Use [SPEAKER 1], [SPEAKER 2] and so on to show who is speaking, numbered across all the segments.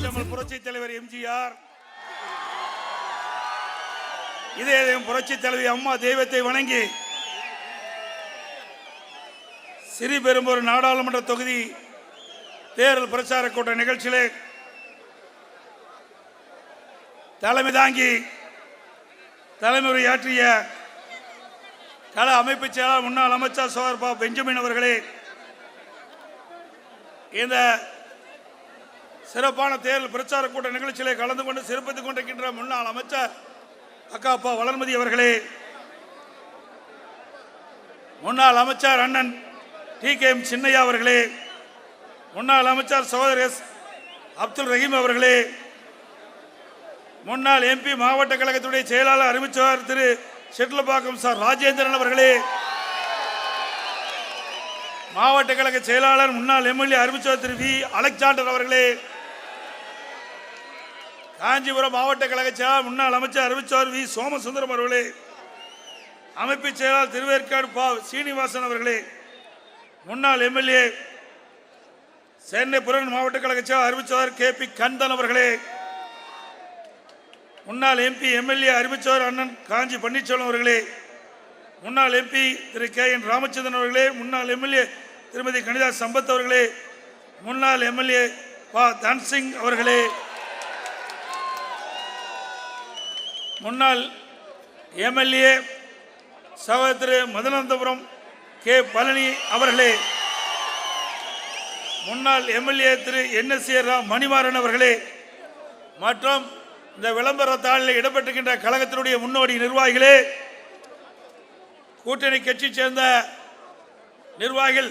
[SPEAKER 1] புரட்சி தலைவர் எம்ஜிஆர், இதே புரட்சி தலைவி அம்மா தெய்வத்தை வணங்கி ஸ்ரீபெரும்பூர் நாடாளுமன்ற தொகுதி தேர்தல் பிரச்சார கூட்ட நிகழ்ச்சியிலே தலைமை தாங்கி தலைமுறையாற்றிய கள அமைப்பு செயலாளர் முன்னாள் அமைச்சர் சோதர் பா பெஞ்சமின் அவர்களே, இந்த சிறப்பான தேர்தல் பிரச்சார கூட்ட நிகழ்ச்சியிலே கலந்து கொண்டு சிறப்பித்துக் கொண்டிருக்கின்ற முன்னாள் அமைச்சர் அக்காப்பா வளர்மதி அவர்களே, முன்னாள் அமைச்சர் அண்ணன் TKM சின்னையா அவர்களே, முன்னாள் அமைச்சர் சகோதரர் எஸ் அப்துல் ரஹீம் அவர்களே, முன்னாள் MP மாவட்ட கழகத்துடைய செயலாளர் அறிவிச்சவர் திரு செட்டிலப்பாக்கம் சார் ராஜேந்திரன் அவர்களே, மாவட்ட கழக செயலாளர் முன்னாள் MLA அறிவிச்சவர் திரு V அலெக்சாண்டர் அவர்களே, காஞ்சிபுரம் மாவட்ட கழக செயலாளர் முன்னாள் அமைச்சர் அறிவிச்சவர் V சோமசுந்தரம் அவர்களே, அமைப்பு செயலாளர் திருவேற்காடு பா சீனிவாசன் அவர்களே, முன்னாள் MLA சென்னை புறநகர் மாவட்ட கழக செயலாளர் அறிவிச்சவர் KP கந்தன் அவர்களே, முன்னாள் MP MLA அறிவிச்சவர் அண்ணன் காஞ்சி பன்னீர்செல்வம் அவர்களே, முன்னாள் MP திரு KN ராமச்சந்திரன் அவர்களே, முன்னாள் MLA திருமதி கனிதா சம்பத் அவர்களே, முன்னாள் MLA பா தன்சிங் அவர்களே, முன்னாள் MLA சகோதரி மதுராந்தபுரம் K பழனி அவர்களே, முன்னாள் MLA திரு NSA மணிமாறன் அவர்களே, மற்றும் இந்த விளம்பர தாளில் இடம்பெற்றிருக்கின்ற கழகத்தினுடைய முன்னோடி நிர்வாகிகளே, கூட்டணி கட்சி சேர்ந்த நிர்வாகிகள்,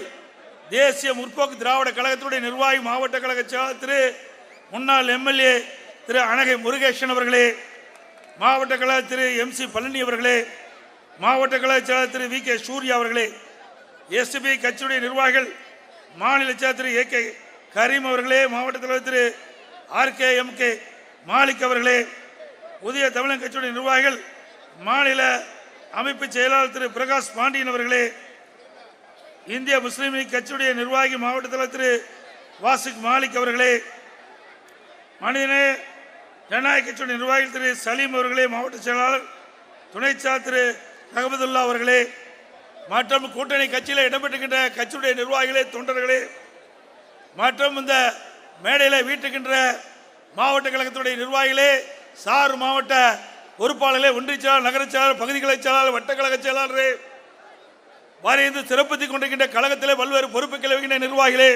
[SPEAKER 1] தேசிய முற்போக்கு திராவிட கழகத்தினுடைய நிர்வாகி மாவட்ட கழக செயலாளர் திரு முன்னாள் MLA திரு அனகை முருகேசன் அவர்களே, மாவட்ட கழக திரு MC பழனி அவர்களே, மாவட்ட கழக செயலாளர் திரு VK சூர்யா அவர்களே, SB கட்சியுடைய நிர்வாகிகள் மாநில செயலாளர் திரு AK கரீம் அவர்களே, மாவட்ட தலைவர் திரு RKMK மாலிக் அவர்களே, புதிய தமிழக கட்சியுடைய நிர்வாகிகள் மாநில அமைப்பு செயலாளர் திரு பிரகாஷ் பாண்டியன் அவர்களே, இந்திய முஸ்லீம் லீக் கட்சியுடைய நிர்வாகி மாவட்ட தலைவர் திரு வாசிக் மாலிக் அவர்களே, மனிதநேய ஜனநாயக கட்சியுடைய நிர்வாகிகள் திரு சலீம் அவர்களே, மாவட்ட செயலாளர் துணை செயலாளர் திரு அகமதுல்லா அவர்களே, மற்றும் கூட்டணி கட்சியில் இடம்பெற்றுகின்ற கட்சியுடைய நிர்வாகிகளே, தொண்டர்களே, மற்றும் இந்த மேடையில் வீட்டுக்கின்ற மாவட்ட கழகத்துடைய நிர்வாகிகளே, சார் மாவட்ட பொறுப்பாளர்களே, ஒன்றிய செயலாளர், நகர செயலாளர், பகுதி கழக செயலாளர், வட்ட கழக செயலாளரே, வரைந்து சிறப்பித்துக் கொண்டிருக்கின்ற கழகத்திலே பல்வேறு பொறுப்புகளை வகிக்கின்ற நிர்வாகிகளே,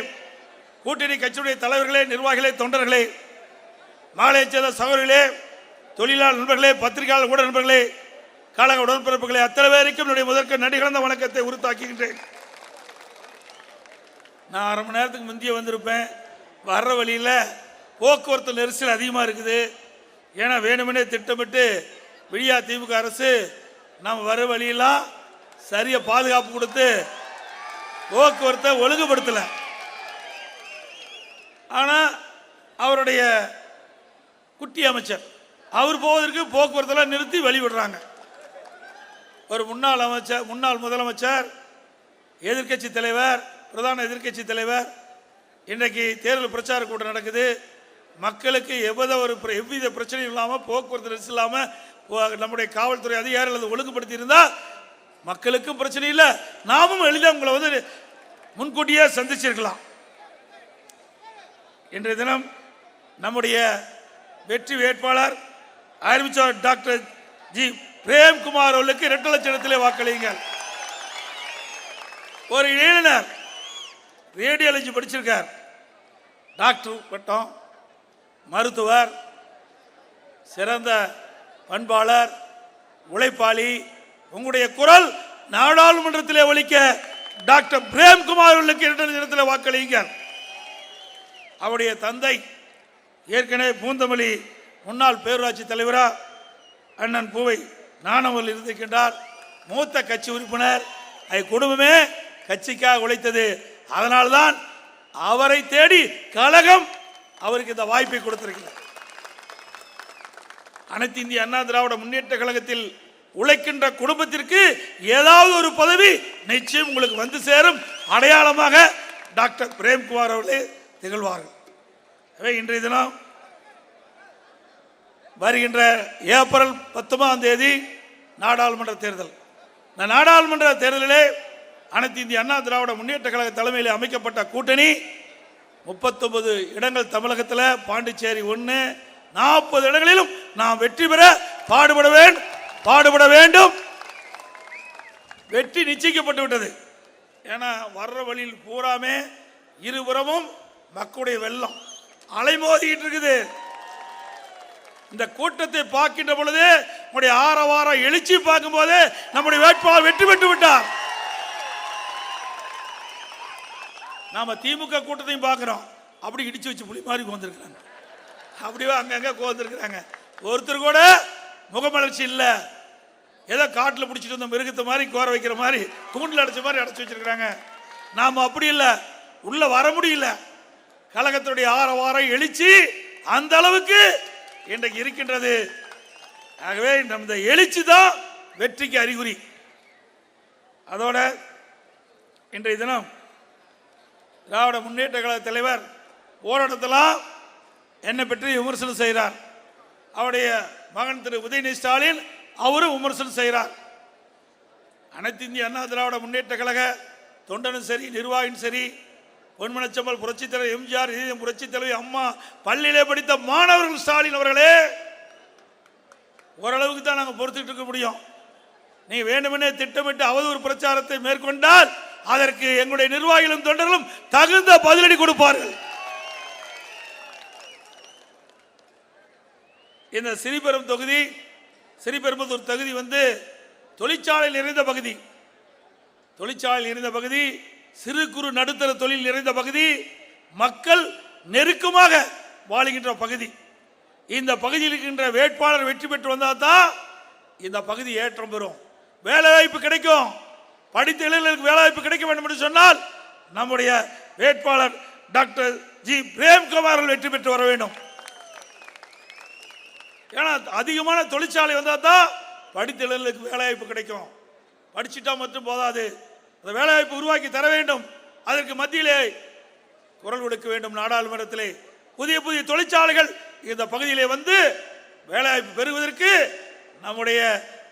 [SPEAKER 1] கூட்டணி கட்சியுடைய தலைவர்களே, நிர்வாகிகளே, தொண்டர்களே, மாநில சேர்ந்த சகோதரிகளே, தொழிலாளர் நண்பர்களே, பத்திரிகையாளர் கூட நண்பர்களே, கழக உடன்பிறப்புகளை அத்தனை பேருக்கும் என்னுடைய முதற்க நடிகழ்ந்த வணக்கத்தை உறுத்தாக்குகின்றேன். நான் அரை மணி நேரத்துக்கு முந்தைய வந்திருப்பேன். வர்ற வழியில் போக்குவரத்து நெரிசல் அதிகமாக இருக்குது. ஏன்னா வேணுமெனே திட்டமிட்டு விடியா திமுக அரசு நம்ம வர வழியெல்லாம் சரியாக பாதுகாப்பு கொடுத்து போக்குவரத்தை ஒழுங்குபடுத்தலை. ஆனால் அவருடைய குட்டி அமைச்சர் அவர் போவதற்கு போக்குவரத்தெல்லாம் நிறுத்தி வழிவிடுறாங்க. ஒரு முன்னாள் அமைச்சர், முன்னாள் முதலமைச்சர், எதிர்க்கட்சி தலைவர், பிரதான எதிர்க்கட்சி தலைவர், இன்றைக்கு தேர்தல் பிரச்சார கூட்டம் நடக்குது. மக்களுக்கு எவ்வித பிரச்சனையும் இல்லாமல், போக்குவரத்து நெரிசல் இல்லாமல் நம்முடைய காவல்துறை அதிகாரிகள் அதை ஒழுங்குபடுத்தி இருந்தால் மக்களுக்கும் பிரச்சனை இல்லை, நாமும் எளிதாக உங்களை வந்து முன்கூட்டியே சந்திச்சிருக்கலாம். இன்றைய தினம் நம்முடைய வெற்றி வேட்பாளர் அறிவிச்சார் டாக்டர் ஜி பிரேம்குமார் அவர்களுக்கு 2 லட்சத்திலே வாக்களியுங்கள். ஒரு இளைஞர் ரேடியாலஜி படிச்சிருக்கார், டாக்டர் பட்டம், மருத்துவர், சிறந்த பண்பாளர், உழைப்பாளி. உங்களுடைய குரல் நாடாளுமன்றத்திலே ஒலிக்க டாக்டர் பிரேம்குமார் அவர்களுக்கு 2 லட்சத்திலே வாக்களியுங்கள். அவருடைய தந்தை ஏற்கனவே பூந்தமல்லி முன்னாள் பேரூராட்சி தலைவரா அண்ணன் பூவை நாணவர்கள் இருந்திருக்கின்றார். மூத்த கட்சி உறுப்பினர். குடும்பமே கட்சிக்காக உழைத்தது. அதனால்தான் அவரை தேடி கழகம் அவருக்கு இந்த வாய்ப்பை கொடுத்திருக்கிறார். அனைத்து இந்திய அண்ணா திராவிட முன்னேற்ற கழகத்தில் உழைக்கின்ற குடும்பத்திற்கு ஏதாவது ஒரு பதவி நிச்சயம் உங்களுக்கு வந்து சேரும் அடையாளமாக டாக்டர் பிரேம்குமார் அவர்களே திகழ்வார்கள். இன்றைய தினம் வருகின்ற ஏப்ரல் 19ஆம் தேதி நாடாளுமன்ற தேர்தல். இந்த நாடாளுமன்ற தேர்தலிலே அனைத்து இந்திய அண்ணா திராவிட முன்னேற்ற கழக தலைமையில் அமைக்கப்பட்ட கூட்டணி 39 இடங்கள் தமிழகத்தில், பாண்டிச்சேரி 1, 40 இடங்களிலும் நாம் வெற்றி பெற பாடுபட வேண்டும். வெற்றி நிச்சயிக்கப்பட்டு விட்டது. ஏன்னா வர்ற வழியில் பூராமே இருபுறமும் மக்களுடைய வெள்ளம் அலைமோதிக்கிட்டு இருக்குது. இந்த கூட்டத்தை பார்க்கின்ற பொழுது நம்முடைய ஆரவார எழுச்சி பார்க்கும் போது நம்முடைய வேட்பாளர் வெற்றி பெற்று விட்டார். நாம திமுக கூட்டத்தையும் பார்க்கிறோம். அப்படி இடிச்சு வச்சு புலி மாதிரி கோந்திருக்கிறாங்க. அப்படியே அங்கங்க கோந்திருக்கிறாங்க. ஒருத்தர் கூட முகமலர்ச்சி இல்லை. ஏதோ காட்டில் பிடிச்சிட்டு வந்த மிருகத்தை மாதிரி கோர வைக்கிற மாதிரி கூண்டில் அடைச்ச மாதிரி அடைச்சி வச்சிருக்கிறாங்க. நாம் அப்படி இல்லை, உள்ள வர முடியல. கழகத்துடைய ஆரவாரம் எழுச்சி அந்த அளவுக்கு இன்றைக்கு இருக்கின்றது. ஆகவே இந்த எழுச்சி தான் வெற்றிக்கு அறிகுறி. அதோட இன்றைய தினம் திராவிட முன்னேற்ற கழக தலைவர் போராட்டத்தெல்லாம் என்னை பற்றி விமர்சனம் செய்கிறார். அவருடைய மகன் திரு உதயநிதி ஸ்டாலின் அவரும் விமர்சனம் செய்கிறார். அனைத்து இந்திய அண்ணா திராவிட முன்னேற்ற கழக தொண்டனும் சரி, நிர்வாகியும் சரி, பொன்மனச்சம்பல் புரட்சித் தலைவர் எம்ஜிஆர், புரட்சித் தலைவி அம்மா, பள்ளியிலே படித்த மாணவர்கள் ஸ்டாலின் அவர்களே, ஓரளவுக்கு தான் நாங்கள் பொறுத்துட்டு இருக்க முடியும். நீ வேண்டுமெனே திட்டமிட்டு அவதூறு பிரச்சாரத்தை மேற்கொண்டால் அதற்கு எங்களுடைய நிர்வாகிகளும் தொண்டர்களும் தகுந்த பதிலடி கொடுப்பார்கள். இந்த ஸ்ரீபெரும்புதூர் தொகுதி தொழிற்சாலையில் நிறைந்த பகுதி. தொழிற்சாலையில் நிறைந்த பகுதி, சிறு குறு நடுத்தர தொழில் நிறைந்த பகுதி, மக்கள் நெருக்கமாக வாழுகின்ற பகுதி. இந்த பகுதியில் இருக்கின்ற வேட்பாளர் வெற்றி பெற்று வந்தால் தான் இந்த பகுதி ஏற்றம் பெறும், வேலை வாய்ப்பு கிடைக்கும். படித்த இளைஞர்களுக்கு வேலை வாய்ப்பு கிடைக்க வேண்டும் என்று சொன்னால் நம்முடைய வேட்பாளர் டாக்டர் ஜி பிரேம்குமார் வெற்றி பெற்று வர வேண்டும். ஏன்னா அதிகமான தொழிற்சாலை வந்தால் தான் படித்த இளைஞர்களுக்கு வேலை வாய்ப்பு கிடைக்கும். படிச்சுட்டா மட்டும் போதாது, அந்த வேலை வாய்ப்பு உருவாக்கி தர வேண்டும். அதற்கு மத்தியிலே குரல் கொடுக்க வேண்டும். நாடாளுமன்றத்திலே புதிய புதிய தொழிற்சாலைகள் இந்த பகுதியிலே வேலை வாய்ப்பு பெறுவதற்கு நம்முடைய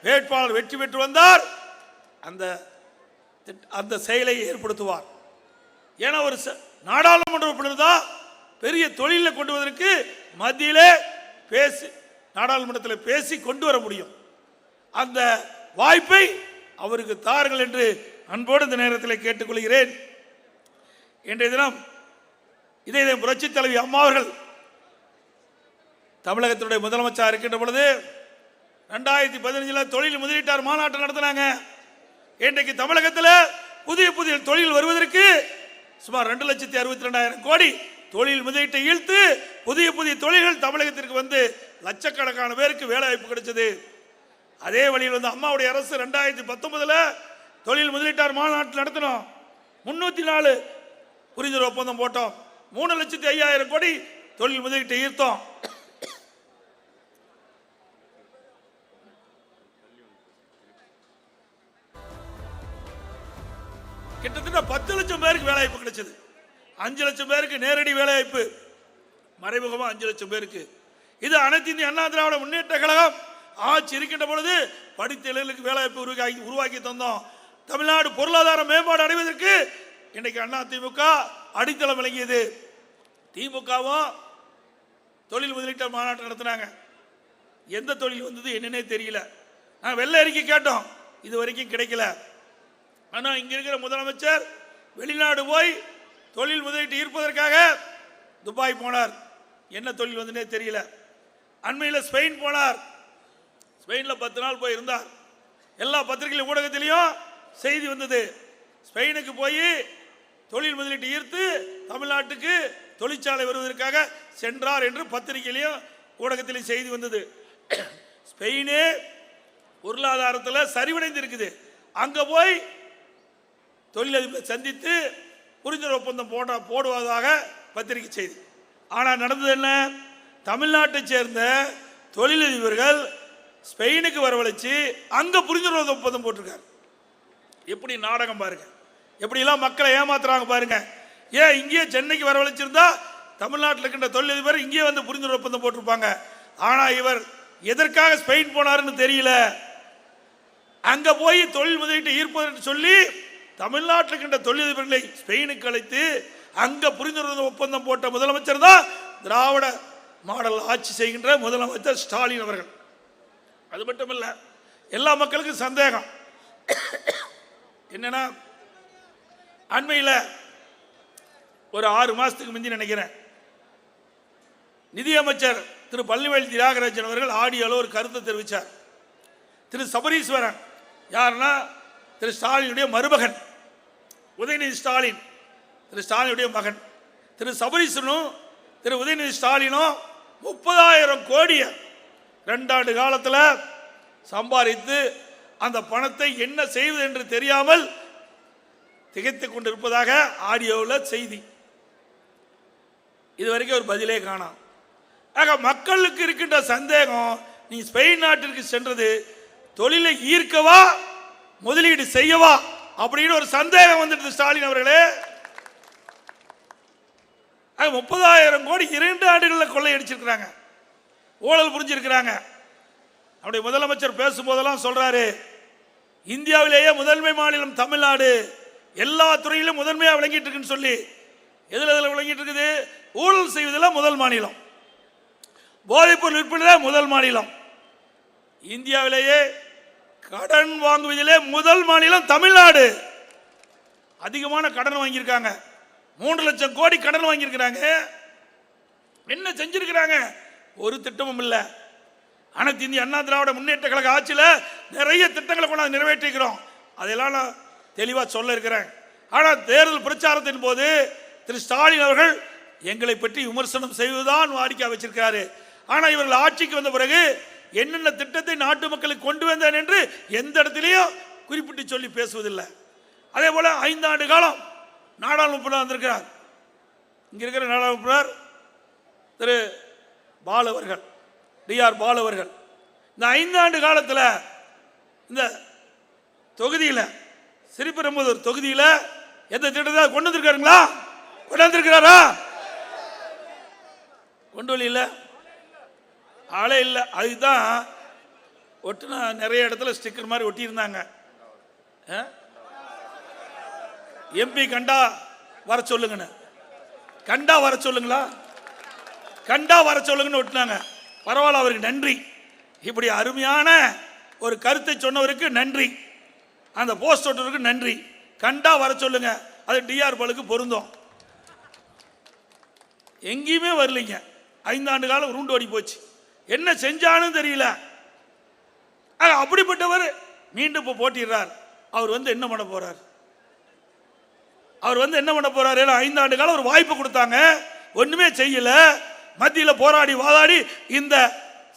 [SPEAKER 1] வேட்பாளர் வெற்றி பெற்று வந்தார், அந்த செயலை ஏற்படுத்துவார். ஏன்னா ஒரு நாடாளுமன்ற உறுப்பினர் தான் பெரிய தொழிலை கொண்டு வருவதற்கு மத்தியிலே நாடாளுமன்றத்தில் பேசி கொண்டு வர முடியும். அந்த வாய்ப்பை அவருக்கு தாருங்கள் என்று அன்போடு இந்த நேரத்தில் கேட்டுக்கொள்கிறேன். இன்றைய தினம் இதே புரட்சி தலைவி அம்மா அவர்கள் தமிழகத்தினுடைய முதலமைச்சர் இருக்கின்ற பொழுது 2015 தொழில் முதலீட்டார் மாநாட்டை நடத்தினாங்க. இன்றைக்கு தமிழகத்தில் புதிய புதிய தொழில் வருவதற்கு சுமார் 2,62,000 கோடி தொழில் முதலீட்டை ஈர்த்து புதிய புதிய தொழில்கள் தமிழகத்திற்கு லட்சக்கணக்கான பேருக்கு வேலை வாய்ப்பு கிடைச்சது. அதே வழியில் அம்மாவுடைய அரசு 2019 தொழில் முதலீட்டார் மாநாட்டில் நடத்தினோம். 304 புரிந்துணர்வு ஒப்பந்தம் போட்டோம். 3,05,000 கோடி தொழில் முதலீட்டை ஈர்த்தோம். கிட்டத்தட்ட 10 லட்சம் பேருக்கு வேலை வாய்ப்பு கிடைச்சது. 5 லட்சம் பேருக்கு நேரடி வேலை வாய்ப்பு, மறைமுகமாக 5 லட்சம் பேருக்கு. இது அனைத்து இந்திய அண்ணா திராவிட முன்னேற்ற கழகம் ஆட்சி இருக்கின்ற பொழுது படித்த இளைஞர்களுக்கு வேலை வாய்ப்பு உருவாக்கி தந்தோம். தமிழ்நாடு பொருளாதார மேம்பாடு அடைவதற்கு இன்றைக்கு அண்ணா திமுக அடித்தளம் வழங்கியது. திமுகவும் தொழில் முதலீட்டு மாநாட்டம் நடத்தினாங்க. எந்த தொழில் வந்தது என்னன்னே தெரியல. நான் வெள்ளை அறிக்கை கேட்டோம், இது வரைக்கும் கிடைக்கல. ஆனால் இங்க இருக்கிற முதலமைச்சர் வெளிநாடு போய் தொழில் முதலீட்டு ஈர்ப்பதற்காக துபாய் போனார். என்ன தொழில் வந்தனே தெரியல. அண்மையில் ஸ்பெயின் போனார். ஸ்பெயினில் 10 நாள் போய் இருந்தார். எல்லா பத்திரிகை ஊடகத்திலையும் செய்தி வந்தது. ஸ்பெயினுக்கு போய் தொழில் முதலீட்டு ஈர்த்து தமிழ்நாட்டுக்கு தொழிற்சாலை வருவதற்காக சென்றார் என்று பத்திரிகையிலையும் ஊடகத்திலையும் செய்தி வந்தது. ஸ்பெயினே பொருளாதாரத்தில் சரிவடைந்து இருக்குது. அங்கே போய் தொழிலதிபரை சந்தித்து புரிந்துணர்வு ஒப்பந்தம் போடுவதாக பத்திரிகை செய்தி. ஆனால் நடந்தது என்ன? தமிழ்நாட்டை சேர்ந்த தொழிலதிபர்கள் ஸ்பெயினுக்கு வரவழைச்சு அங்கே புரிந்துணர்வு ஒப்பந்தம் போட்டிருக்காரு. எப்படி நாடகம் பாருங்க, எப்படிலாம் மக்களை ஏமாத்துறாங்க பாருங்க. ஏன் இங்கேயே சென்னைக்கு வரவழைச்சிருந்தா தமிழ்நாட்டில் இருக்கின்ற தொழிலதிபர் இங்கேயே புரிந்துணர்வு ஒப்பந்தம் போட்டிருப்பாங்க. ஆனால் இவர் எதற்காக ஸ்பெயின் போனாருன்னு தெரியல. அங்க போய் தொழில் முதலீட்டை ஈர்ப்பதற்கு சொல்லி தமிழ்நாட்டில் இருக்கின்ற தொழிலதிபர்களை ஸ்பெயினுக்கு அழைத்து அங்க புரிந்துணர்வு ஒப்பந்தம் போட்ட முதலமைச்சர் தான் திராவிட மாடல் ஆட்சி செய்கின்ற முதலமைச்சர் ஸ்டாலின் அவர்கள். அது மட்டுமல்ல, எல்லா மக்களுக்கும் சந்தேகம் என்னன்னா, அண்மையில் ஒரு 6 மாசத்துக்கு முந்தி நினைக்கிறேன், நிதியமைச்சர் திரு பழனிவேல் தியாகராஜன் அவர்கள் ஆடியோல ஒரு கருத்தை தெரிவித்தார். திரு சபரீஸ்வரன் யாருன்னா திரு ஸ்டாலினுடைய மருமகன், உதயநிதி ஸ்டாலின் திரு ஸ்டாலினுடைய மகன். திரு சபரீஸ்வரனும் திரு உதயநிதி ஸ்டாலினும் 30,000 கோடியை 2 ஆண்டு காலத்தில் சம்பாதித்து அந்த பணத்தை என்ன செய்வது என்று தெரியாமல் திகைத்துக் கொண்டிருப்பதாக ஆடியோவில் செய்தி. இதுவரைக்கும் ஒரு பதிலே காணோம். ஆக மக்களுக்கு இருக்கின்ற சந்தேகம், நீ ஸ்பெயின் நாட்டிற்கு சென்றது தொழிலை ஈர்க்கவா முதலீடு செய்யவா அப்படின்னு ஒரு சந்தேகம் வந்துட்டு ஸ்டாலின் அவர்களே. 30,000 கோடி 2 ஆண்டுகளில் கொள்ளையடிச்சிருக்கிறாங்க, ஊழல் புரிஞ்சிருக்கிறாங்க. அப்படி முதலமைச்சர் பேசும்போதெல்லாம் சொல்றாரு, இந்தியாவிலேயே முதன்மை மாநிலம் தமிழ்நாடு, எல்லா துறையிலும் முதன்மையாக விளங்கிட்டு இருக்குன்னு சொல்லி. எதில் விளங்கிட்டு இருக்குது? ஊழல் செய்வதில் முதல் மாநிலம், போதைப்பொருள் விற்பனையில் முதல் மாநிலம், இந்தியாவிலேயே கடன் வாங்குவதிலே முதல் மாநிலம் தமிழ்நாடு. அதிகமான கடன் வாங்கியிருக்காங்க, 3 லட்சம் கோடி கடன் வாங்கியிருக்கிறாங்க. என்ன செஞ்சிருக்கிறாங்க? ஒரு திட்டமும் இல்லை. அனைத்து இந்திய அண்ணா திராவிட முன்னேற்ற கழக ஆட்சியில் நிறைய திட்டங்களை கொண்டு நிறைவேற்றிக்கிறோம், அதெல்லாம் நான் தெளிவாக சொல்ல இருக்கிறேன். ஆனால் தேர்தல் பிரச்சாரத்தின் போது திரு ஸ்டாலின் அவர்கள் எங்களை பற்றி விமர்சனம் செய்வதுதான் வாடிக்கை வச்சிருக்கிறாரு. ஆனால் இவர்கள் ஆட்சிக்கு வந்த பிறகு என்னென்ன திட்டத்தை நாட்டு மக்களுக்கு கொண்டு வந்தேன் என்று எந்த இடத்திலையும் குறிப்பிட்டு சொல்லி பேசுவதில்லை. அதே போல 5 ஆண்டு காலம் நாடாளுமன்ற வந்திருக்கிறார். இங்க இருக்கிற நாடாளுமன்ற திரு பாலு அவர்கள், டிஆர் பாலு அவர்கள், இந்த 5 ஆண்டு காலத்தில் இந்த தொகுதியில் ஸ்ரீபெரும்புதூர் தொகுதியில் எந்த திட்டத்தை கொண்டு வந்திருக்காருங்களா? கொண்டு வந்திருக்கிறாரா? கொண்டு வரல, ஆளே இல்லை. அதுதான் ஒட்டுனா நிறைய இடத்துல ஸ்டிக்கர் மாதிரி ஒட்டியிருந்தாங்க. எம்பி கண்டா வர சொல்லுங்கன்னு, கண்டா வர சொல்லுங்களா, கண்டா வர சொல்லுங்கன்னு ஒட்டினாங்க. பரவாயில்ல, அவருக்கு நன்றி. இப்படி அருமையான ஒரு கருத்தை சொன்னவருக்கு நன்றி, அந்த போஸ்ட் ஒட்டருக்கு நன்றி. கண்டா வர சொல்லுங்க, அது டிஆர் பாலுக்கு பொருந்தும். எங்கேயுமே வரலைங்க, 5 ஆண்டு காலம் உருண்டு ஓடி போச்சு, என்ன செஞ்சாலும் தெரியல. அப்படிப்பட்டவர் மீண்டும் இப்போ போட்டிடுறார். அவர் வந்து என்ன பண்ண போறார்? அவர் வந்து என்ன பண்ண போறாரு? 5 ஆண்டு காலம் ஒரு வாய்ப்பு கொடுத்தாங்க, ஒண்ணுமே செய்யல. மத்தியில் போராடி வாதாடி இந்த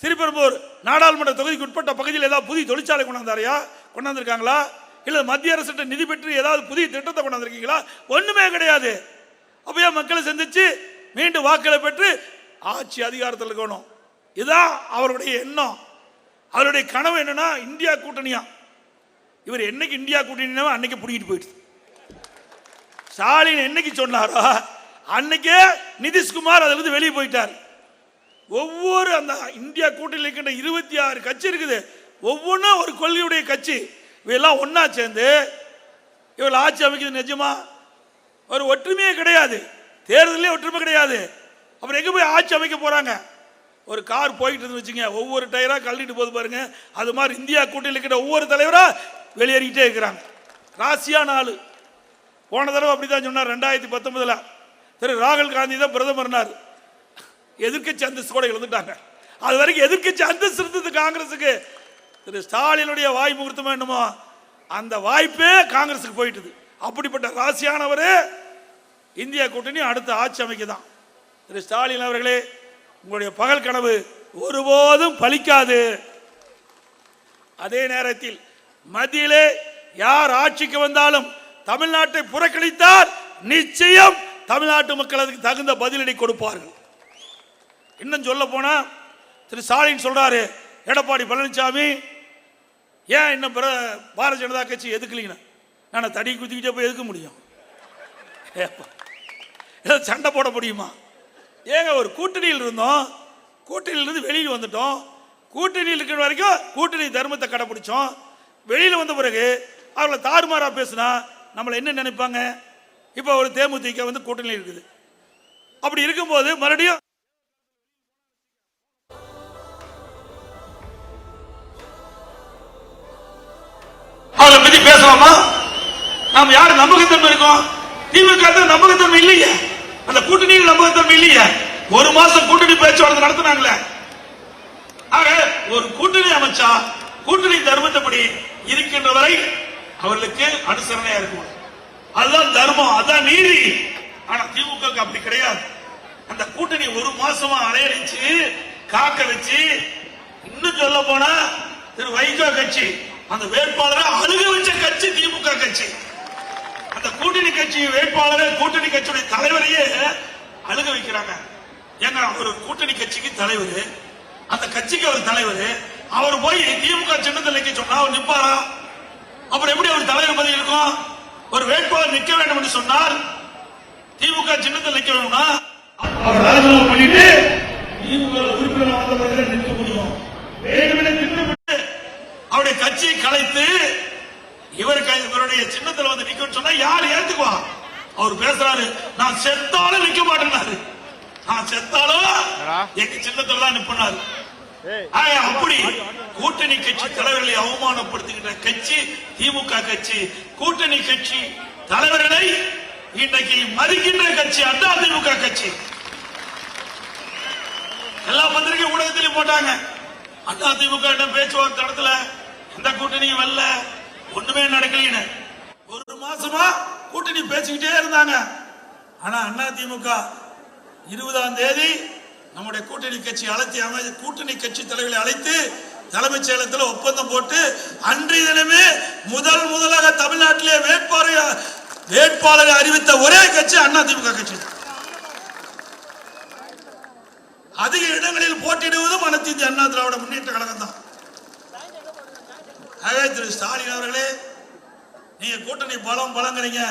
[SPEAKER 1] ஸ்ரீபெரும்புதூர் நாடாளுமன்ற தொகுதிக்கு உட்பட்ட பகுதியில் ஏதாவது புதிய தொழிற்சாலை கொண்டாந்தாரையா? கொண்டாந்துருக்காங்களா? இல்லை மத்திய அரசு நிதி பெற்று ஏதாவது புதிய திட்டத்தை கொண்டாந்துருக்கீங்களா? ஒண்ணுமே கிடையாது. அப்பயே மக்களை சந்திச்சு மீண்டும் வாக்களை பெற்று ஆட்சி அதிகாரத்தில் இருக்கணும், இதுதான் அவருடைய எண்ணம். அவருடைய கனவு என்னன்னா இந்தியா கூட்டணியா. இவர் என்னைக்கு இந்தியா கூட்டணி அன்னைக்கு பிடிக்கிட்டு போயிடுச்சு. ஸ்டாலின் என்னைக்கு சொன்னாரோ அன்னைக்கே நிதிஷ்குமார் அதுல இருந்து வெளியே போயிட்டார். ஒவ்வொரு அந்த இந்தியா கூட்டணியில் இருக்கின்ற 26 கட்சி இருக்குது, ஒவ்வொன்றும் ஒரு கொள்கையுடைய கட்சி. இவெல்லாம் ஒன்னா சேர்ந்து இவள் ஆட்சி அமைக்கிறது நிஜமா? ஒரு ஒற்றுமையே கிடையாது, தேர்தலே ஒற்றுமை கிடையாது. அப்புறம் எங்க போய் ஆட்சி அமைக்க போறாங்க? ஒரு கார் போயிட்டு இருந்து வச்சுங்க, ஒவ்வொரு டயரா கழட்டிட்டு போது பாருங்க. அது மாதிரி இந்தியா கூட்டணியில் இருக்கிற ஒவ்வொரு தலைவரா வெளியேறிக்கிட்டே இருக்கிறாங்க. ராசியான ஆளு. போன தடவை அப்படிதான் சொன்னார். 2019 திரு ராகுல் காந்தி தான் பிரதமர்னார். எதிர்க்கட்சி அந்தஸ்து கூட எழுந்துட்டாங்க. அது வரைக்கும் எதிர்க்கட்சி அந்தஸ்து இருந்தது காங்கிரஸுக்கு. திரு ஸ்டாலினுடைய வாய் முகூர்த்தமா என்னமோ அந்த வாய்ப்பே காங்கிரஸுக்கு போயிட்டுது. அப்படிப்பட்ட ராசியானவர் இந்தியா கூட்டணி அடுத்த ஆட்சி அமைக்கதான். திரு ஸ்டாலின் அவர்களே, உங்களுடைய பகல் கனவு ஒருபோதும் பலிக்காது. அதே நேரத்தில் மத்தியிலே யார் ஆட்சிக்கு வந்தாலும் தமிழ்நாட்டை புறக்கணித்தால் நிச்சயம் தமிழ்நாட்டு மக்கள் அதுக்கு தகுந்த பதிலடி கொடுப்பார்கள். இன்னும் சொல்ல போனா திரு ஸ்டாலின் சொல்றாரு, எடப்பாடி பழனிசாமி ஏன் இன்னும் பாரதிய ஜனதா கட்சி எதுக்கலீங்க? நான் தடி குத்திக்கிட்டே போய் எதுக்க முடியும்? சண்டை போட முடியுமா? ஏங்க ஒரு கூட்டணியில் இருந்தோம், கூட்டணியிலிருந்து வெளியில் வந்துட்டோம், கூட்டணியில் இருக்கிற வரைக்கும் கூட்டணி தர்மத்தை கடைபிடிச்சோம். வெளியில் வந்த பிறகு அவர்களை தாறுமாறா பேசினா நம்மளை என்ன நினைப்பாங்க? இப்போ ஒரு தேமுதிக வந்து கூட்டணி இருக்குது. அப்படி இருக்கும்போது மறுபடியும் அவளை பத்தி பேசலாமா? நாம் யாரு நம்பகத்தன்மை இருக்கோம்? திமுக நம்பகத்தன்மை இல்லையே, அந்த கூட்டணியில் நம்பகத்தன்மை இல்லையே. ஒரு மாசம் கூட்டணி பேச்சுவார்த்தை நடத்தினாங்களே. ஆக ஒரு கூட்டணி அமைச்சா கூட்டணி தர்மத்தைப்படி இருக்கின்ற வரை அவர்களுக்கு அனுசரணையா இருக்கும். அதுதான் தர்மம், அதுதான் நீதி. ஆனா திமுக அப்படி கிடையாது. அந்த கூட்டணி ஒரு மாசமா அலையடிச்சு காக்க வச்சு, இன்னும் சொல்ல போனா திரு வைகோ கட்சி அந்த வேட்பாளரை அழுக வச்ச கட்சி திமுக கட்சி. அந்த கூட்டணி கட்சி வேட்பாளரை, கூட்டணி கட்சியுடைய தலைவரையே அழுக வைக்கிறாங்க. ஏங்க ஒரு கூட்டணி கட்சிக்கு தலைவர், அந்த கட்சிக்கு அவர் தலைவர், அவர் போய் திமுக சின்னத்தில் நிக்க சொன்னா அவர் நிப்பாரா? அப்புறம் எப்படி அவர் தலைவர் பதவி இருக்கும்? ஒரு வேட்பாளர் நிக்க வேண்டும் என்று சொன்னால் திமுக சின்னத்தில் நிக்க வேணும்னா அவர் ராஜினாமா பண்ணிட்டு திமுக உறுப்பினர் நிற்க முடியும். வேண்டுமென திட்டமிட்டு அவருடைய கட்சியை கலைத்து இவருடைய சின்னத்தில் வந்து நிக்க சொன்னா யார் ஏத்துக்குவா? அவர் பேசுறாரு, நான் செத்தாலும் நிக்க மாட்டேன்னாரு. நான் செத்தாலும் எங்க சின்னத்தில் தான் நிப்பாரு. அப்படி கூட்டணி கட்சி தலைவர்களை அவமானப்படுத்துகின்ற கட்சி திமுக கட்சி. கூட்டணி கட்சி தலைவர்களை இன்றைக்கு மதிக்கின்ற கட்சி அண்ணா திமுக கட்சி. எல்லா பத்திரிகை ஊடகத்திலும் போட்டாங்க, அண்ணா திமுக பேச்சுவார்த்தை நடத்தல, எந்த கூட்டணியும் வரல, ஒண்ணுமே நடக்கல. ஒரு மாசமா கூட்டணி பேசிக்கிட்டே இருந்தாங்க. ஆனா அண்ணா திமுக 20ஆம் தேதி நம்முடைய கூட்டணி கட்சி அழைத்து கூட்டணி கட்சி தலைவர்களை அழைத்து தலைமைச் செயலகத்தில் ஒப்பந்தம் போட்டு அன்றைய தினமே முதலாக தமிழ்நாட்டிலே வேட்பாளரை அறிவித்த ஒரே கட்சி அண்ணா திமுக கட்சி. அதிக இடங்களில் போட்டியிடுவதும் அனைத்து இந்திய அண்ணா திராவிட முன்னேற்ற கழகம் தான். திரு ஸ்டாலின் அவர்களே, நீங்க கூட்டணி பலங்கிறீங்க.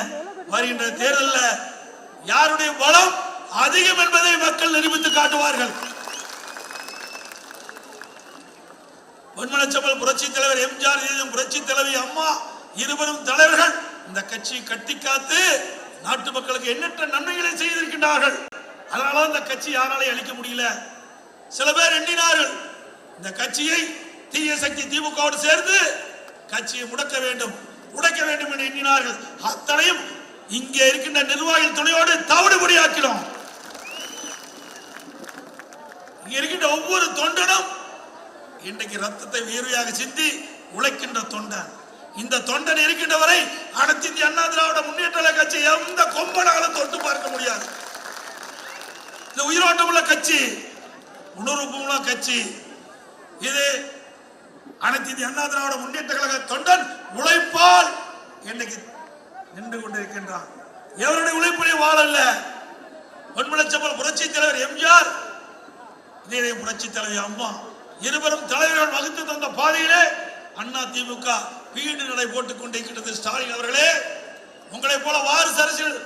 [SPEAKER 1] வருகின்ற தேர்தலில் யாருடைய பலம் அதிகம் என்பதை மக்கள் நிரூபித்து காட்டுவார்கள். பொன்மனச்செம்மல் புரட்சி தலைவர் எம்ஜிஆர், புரட்சி தலைவி அம்மா இருவரும் தலைவர்கள் இந்த கட்சியை கட்டி காத்து நாட்டு மக்களுக்கு எண்ணற்ற நன்மைகளை செய்திருக்கின்றார்கள். அதனால இந்த கட்சி யாராலையும் அழிக்க முடியல. சில பேர் எண்ணினார்கள் இந்த கட்சியை தீய சக்தி திமுகவோடு சேர்ந்து கட்சியை முடக்க வேண்டும் என்று எண்ணினார்கள். அத்தனையும் இங்கே இருக்கின்ற நிர்வாகிகள் துணையோடு தவிடுபடியாக்கினோம். இங்க இருக்கின்ற ஒவ்வொரு தொண்டனும் இன்றைக்கு ரத்தத்தை வேர்வையாக சிந்தி உழைக்கின்ற தொண்டன். இந்த தொண்டன் இருக்கின்ற வரை அனைத்து இந்திய அண்ணா திராவிட முன்னேற்ற கட்சி எந்த கொம்பனாலும் தொட்டு பார்க்க முடியாது. இந்த உயிரோட்டம் உள்ள கட்சி, உணர்வுள்ள கட்சி இது. அனைத்து இந்திய அண்ணா திராவிட முன்னேற்ற கழக தொண்டன் உழைப்பால் இன்னைக்கு நின்று கொண்டிருக்கின்றார். எவருடைய உழைப்புடைய வாழல்ல. பொன்மனச்செம்மல் புரட்சி தலைவர் எம்ஜிஆர், புரட்சி தலைவி அம்மா இருவரும் தலைவர்கள் வகுத்து தந்த பாதையிலே அண்ணா திமுக வீடு நடை போட்டுக் கொண்டிருக்கிறது. ஸ்டாலின் அவர்களே, உங்களை போல வாரிசு அரசியல்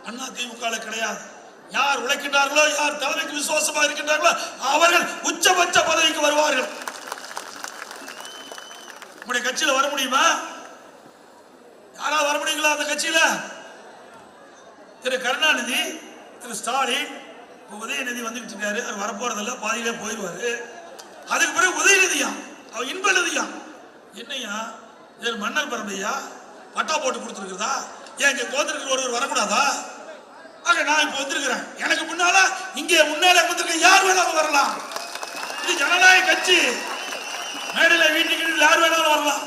[SPEAKER 1] அண்ணா திமுக கிடையாது. யார் உழைக்கின்றார்களோ, யார் தலைமைக்கு விசுவாசமாக இருக்கின்றார்களோ அவர்கள் உச்சபட்ச பதவிக்கு வருவார்கள். உங்களுடைய கட்சியில வர முடியுமா? யாராவது வர முடியுங்களா அந்த கட்சியில? திரு கருணாநிதி, திரு ஸ்டாலின், உதயநிதி வந்துகிட்டு இருக்காரு. அவர் வரப்போறதில்ல, பாதியிலே போயிடுவாரு. அதுக்கு பிறகு உதயநிதியா, அவர் இன்ப நிதியா, என்னையா மன்னர் பரம்பையா பட்டா போட்டு கொடுத்துருக்குறதா? ஏன் இங்க கோத்திருக்கிற ஒருவர் வரக்கூடாதா? ஆக நான் இப்ப வந்திருக்கிறேன். எனக்கு முன்னால இங்கே முன்னாலே வந்திருக்க யார் வேணாலும் வரலாம். இது ஜனநாயக கட்சி. மேடையில வீட்டுக்கு யார் வேணாலும் வரலாம்.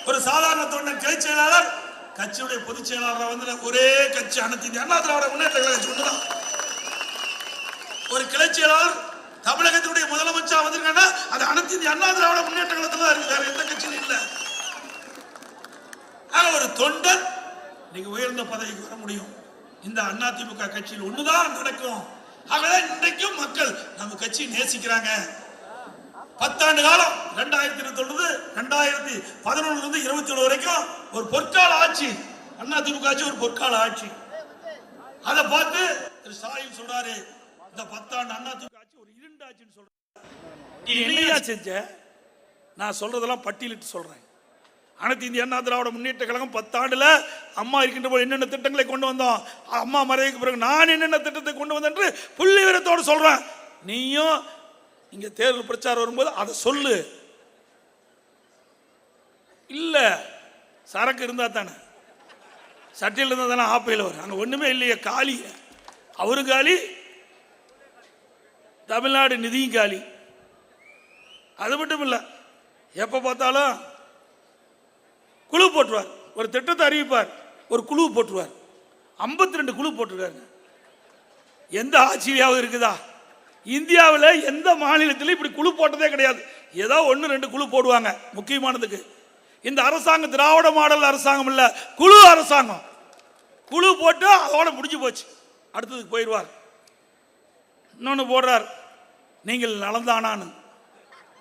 [SPEAKER 1] ஒரு சாதாரண தொண்டன் கிளை செயலாளர் கட்சியுடைய பொதுச் செயலாளர் வந்து ஒரே கட்சி அனைத்து இந்திய அண்ணா திராவிட முன்னேற்ற கழகம் சொன்னதான். ஒரு கிளை செயலாளர் தமிழகத்தினுடைய முதலமைச்சர் வந்திருக்காங்கன்னா அது அனைத்து இந்திய அண்ணா திராவிட முன்னேற்ற கழகத்துல இருக்கு, வேற எந்த கட்சியிலும் இல்ல. ஒரு தொண்டன் நீங்க உயர்ந்த பதவிக்கு வர முடியும். இந்த அண்ணா திமுக கட்சியில் ஒண்ணுதான் நடக்கும். ஆகவே இன்றைக்கும் மக்கள் நம்ம கட்சி நேசிக்கிறாங்க. 10 ஆண்டு காலம் 2019 2011 27 வரைக்கும் ஒரு பொற்கால ஆட்சி அண்ணா திமுக ஆட்சி, ஒரு பொற்கால ஆட்சி. அதை பார்த்து திரு ஸ்டாலின் சொல்றாரு, இந்த 10 ஆண்டு அண்ணா திமுக ஆட்சி ஒரு இருண்ட ஆச்சுன்னு சொல்ற. நீ என்னையா செஞ்ச? நான் சொல்றதெல்லாம் பட்டியலிட்டு சொல்றேன். அனைத்து இந்திய அண்ணா திராவிட முன்னேற்ற கழகம் 10 ஆண்டுல அம்மா இருக்கின்ற போது என்னென்ன திட்டங்களை கொண்டு வந்தோம், அம்மா மறைவுக்கு பிறகு நான் என்னென்ன திட்டத்தை கொண்டு வந்தேன் என்று புள்ளி விவரத்தோடு சொல்றேன். நீயும் இங்க தேர்தல் பிரச்சாரம் வரும்போது அதை சொல்லு. இல்ல சரக்கு இருந்தா தானே, சட்டியில் இருந்தா தானே ஆப்பையில் வரும். அங்க ஒண்ணுமே இல்லையே, காலி. அவரும் காலி, தமிழ்நாடு நிதியும் காலி. அது மட்டும் இல்ல, எப்ப பார்த்தாலும் குழு போட்டுருவார். ஒரு திட்டத்தை அறிவிப்பார், ஒரு குழு போட்டுருவார். 52 குழு போட்டிருக்காங்க. எந்த ஆட்சியாவது இருக்குதா? இந்தியாவில் எந்த மாநிலத்திலும் இப்படி குழு போட்டதே கிடையாது. ஏதோ 1-2 குழு போடுவாங்க முக்கியமானதுக்கு. இந்த அரசாங்கம் திராவிட மாடல் அரசாங்கம் இல்ல, குழு அரசாங்கம். குழு போட்டு அதோட முடிஞ்சு போச்சு, அடுத்ததுக்கு போயிடுவார். இன்னொன்று போடுறார், நீங்கள் நலந்தானான்னு.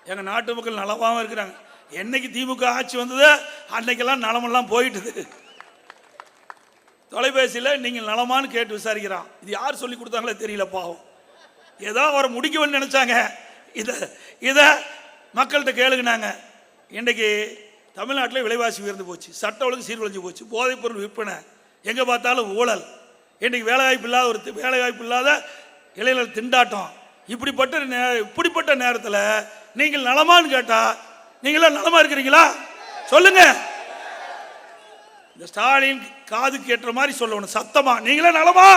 [SPEAKER 1] எங்க நாட்டு மக்கள் நலமாக இருக்கிறாங்க. என்னைக்கு திமுக ஆட்சி வந்தது அன்னைக்கெல்லாம் நலமெல்லாம் போயிட்டுது. தொலைபேசியில் நீங்கள் நலமானு கேட்டு விசாரிக்கிறான். இது யார் சொல்லி கொடுத்தாங்களே தெரியல, பாவம். ஏதோ அவரை முடிக்கணும்னு நினைச்சாங்க. இதை மக்கள்கிட்ட கேளுங்கனாங்க. இன்றைக்கு தமிழ்நாட்டில் விலைவாசி உயர்ந்து போச்சு, சட்ட ஒழுங்கு சீர்குலைஞ்சு போச்சு, போதைப்பொருள் விற்பனை, எங்கே பார்த்தாலும் ஊழல், இன்றைக்கு வேலைவாய்ப்பு இல்லாத இளைஞர் திண்டாட்டம். இப்படிப்பட்ட நேரத்தில் நீங்கள் நலமான்னு கேட்டா நீங்களாம் நலமா இருக்கிறீங்களா? சொல்லுங்க. இந்த ஸ்டாலின் காது கேட்டுற மாதிரி சொல்லணும் சத்தமா, நீங்களா நலமா?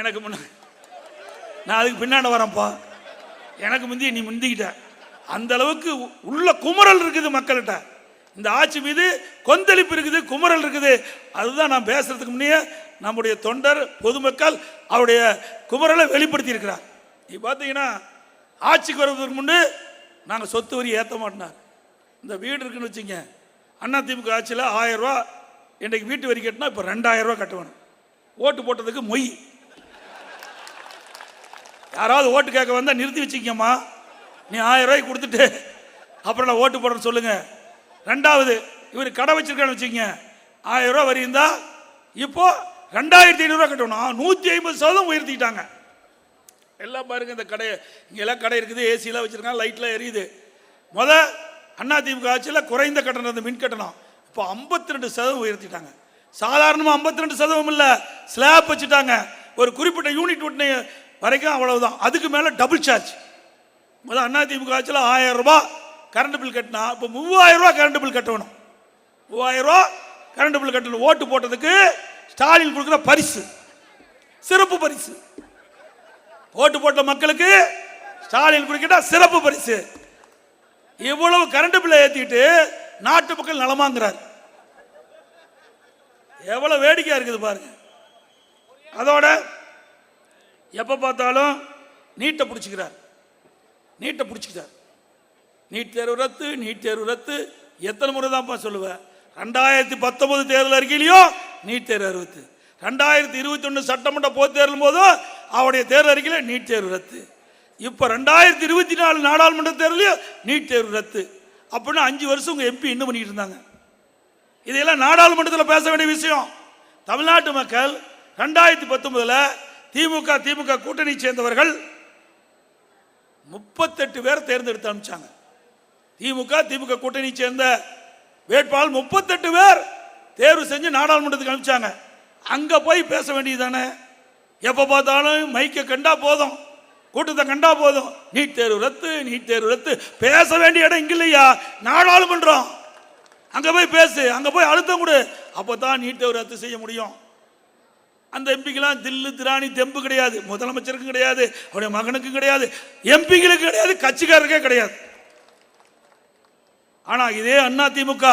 [SPEAKER 1] எனக்கு முன்ன நான் அதுக்கு பின்னாடி வரேன்ப்பா. எனக்கு முந்தி நீ முந்திக்கிட்ட. அந்த அளவுக்கு உள்ள குமரல் இருக்குது மக்கள்கிட்ட. இந்த ஆட்சி மீது கொந்தளிப்பு இருக்குது, குமரல் இருக்குது. அதுதான் நான் பேசுறதுக்கு முன்னே நம்முடைய தொண்டர் பொதுமக்கள் அவருடைய குமரலை வெளிப்படுத்தி இருக்கிறார். நீ பார்த்தீங்கன்னா ஆட்சிக்கு வருவதற்கு முன்னே நாங்கள் சொத்து வரி ஏற்ற மாட்டோம். இந்த வீடு இருக்குன்னு வச்சுங்க, அண்ணா திமுக ஆட்சியில் 1000 ரூபா இன்றைக்கு வீட்டு வரி கட்டினா இப்போ 2000 ரூபா கட்டுவேன். ஓட்டு போட்டதுக்கு மொய். யாராவது ஓட்டு கேட்க வந்தால் நிறுத்தி வச்சுக்கம்மா, நீ 1000 ரூபாய்க்கு கொடுத்துட்டு அப்புறம் நான் ஓட்டு போடுறேன்னு சொல்லுங்க. ரெண்டாவது, இவர் கடை வச்சிருக்கான்னு வச்சுக்கங்க, 1000 ரூபா வரி இருந்தா இப்போ 2500 ரூபா கட்டணும். 150% உயர்த்திட்டாங்க. எல்லாம் பாருங்க, இந்த கடை இங்கெல்லாம் கடை இருக்குது, ஏசியெல்லாம் வச்சிருக்காங்க, லைட்லாம் எரியுது. அண்ணா திமுக ஆட்சியில் குறைந்த கட்டணம், இந்த மின் கட்டணம் இப்போ 52% உயர்த்திட்டாங்க. சாதாரணமாக 52% இல்லை, ஸ்லாப் வச்சுட்டாங்க. ஒரு குறிப்பிட்ட யூனிட் வரைக்கும் அவ்வளவுதான், அதுக்கு மேலே டபுள் சார்ஜ். அண்ணா திமுக ஆட்சியில் 1000 ரூபாய் கரண்ட் பில் கட்டினா இப்போ 3000 ரூபாய் கரண்ட் பில் கட்டணும். 3000 ரூபாய் கரண்ட் பில் கட்டணும். ஓட்டு போட்டதுக்கு ஸ்டாலின் கொடுக்குற பரிசு, சிறப்பு பரிசு. ஓட்டு போட்ட மக்களுக்கு ஸ்டாலின் கொடுக்கிற சிறப்பு பரிசு. இவ்வளவு கரண்ட் பில்லை ஏற்றிட்டு நாட்டு மக்கள் நலமாங்கிறார். எவ்வளவு வேடிக்கையா இருக்குது பாருங்க. அதோட எப்ப பார்த்தாலும் நீட்டை பிடிச்சிக்கிறார். நீட் தேர்வு ரத்து, நீட் தேர்வு ரத்து. எத்தனை முறை தான்ப்பா சொல்லுவேன்? 2019 தேர்தல் அறிக்கையிலையும் நீட் தேர்வு ரத்து, 2021 சட்டமன்ற பொது தேர்தல் போதும் அவருடைய தேர்தல் அறிக்கையில் நீட் தேர்வு ரத்து, இப்போ 2024 நாடாளுமன்ற தேர்தலையும் நீட் தேர்வு ரத்து. அப்படின்னா 5 வருஷம் உங்க எம்பி என்ன பண்ணிட்டு இருந்தாங்க? இதெல்லாம் நாடாளுமன்றத்தில் பேச வேண்டிய விஷயம். தமிழ்நாட்டு மக்கள் 2019 திமுக கூட்டணி சேர்ந்தவர்கள் 38 பேர் தேர்ந்தெடுத்து அனுப்பிச்சாங்க. திமுக கூட்டணி சேர்ந்த வேட்பாளர் 38 பேர் தேர்வு செஞ்சு நாடாளுமன்றத்துக்கு அனுப்பிச்சாங்க. அங்க போய் பேச வேண்டியதானே? எப்ப பார்த்தாலும் மைக்க கண்டா போதும், கூட்டத்தை கண்டா போதும், நீட் தேர்வு ரத்து. பேச வேண்டிய இடம் இங்க இல்லையா? நாடாளுமன்றம். அங்க போய் பேசு, அங்க போய் அழுத்தம் கொடு, அப்பதான் நீட் தேர்வு ரத்து செய்ய முடியும். அந்த எம்பிக்கெல்லாம் தில்லு திராணி தெம்பு கிடையாது. முதலமைச்சருக்கும் கிடையாது, அவருடைய மகனுக்கும் கிடையாது, எம்பிகளுக்கு கிடையாது, கட்சிக்காரருக்கே கிடையாது. ஆனா இதே அண்ணா திமுக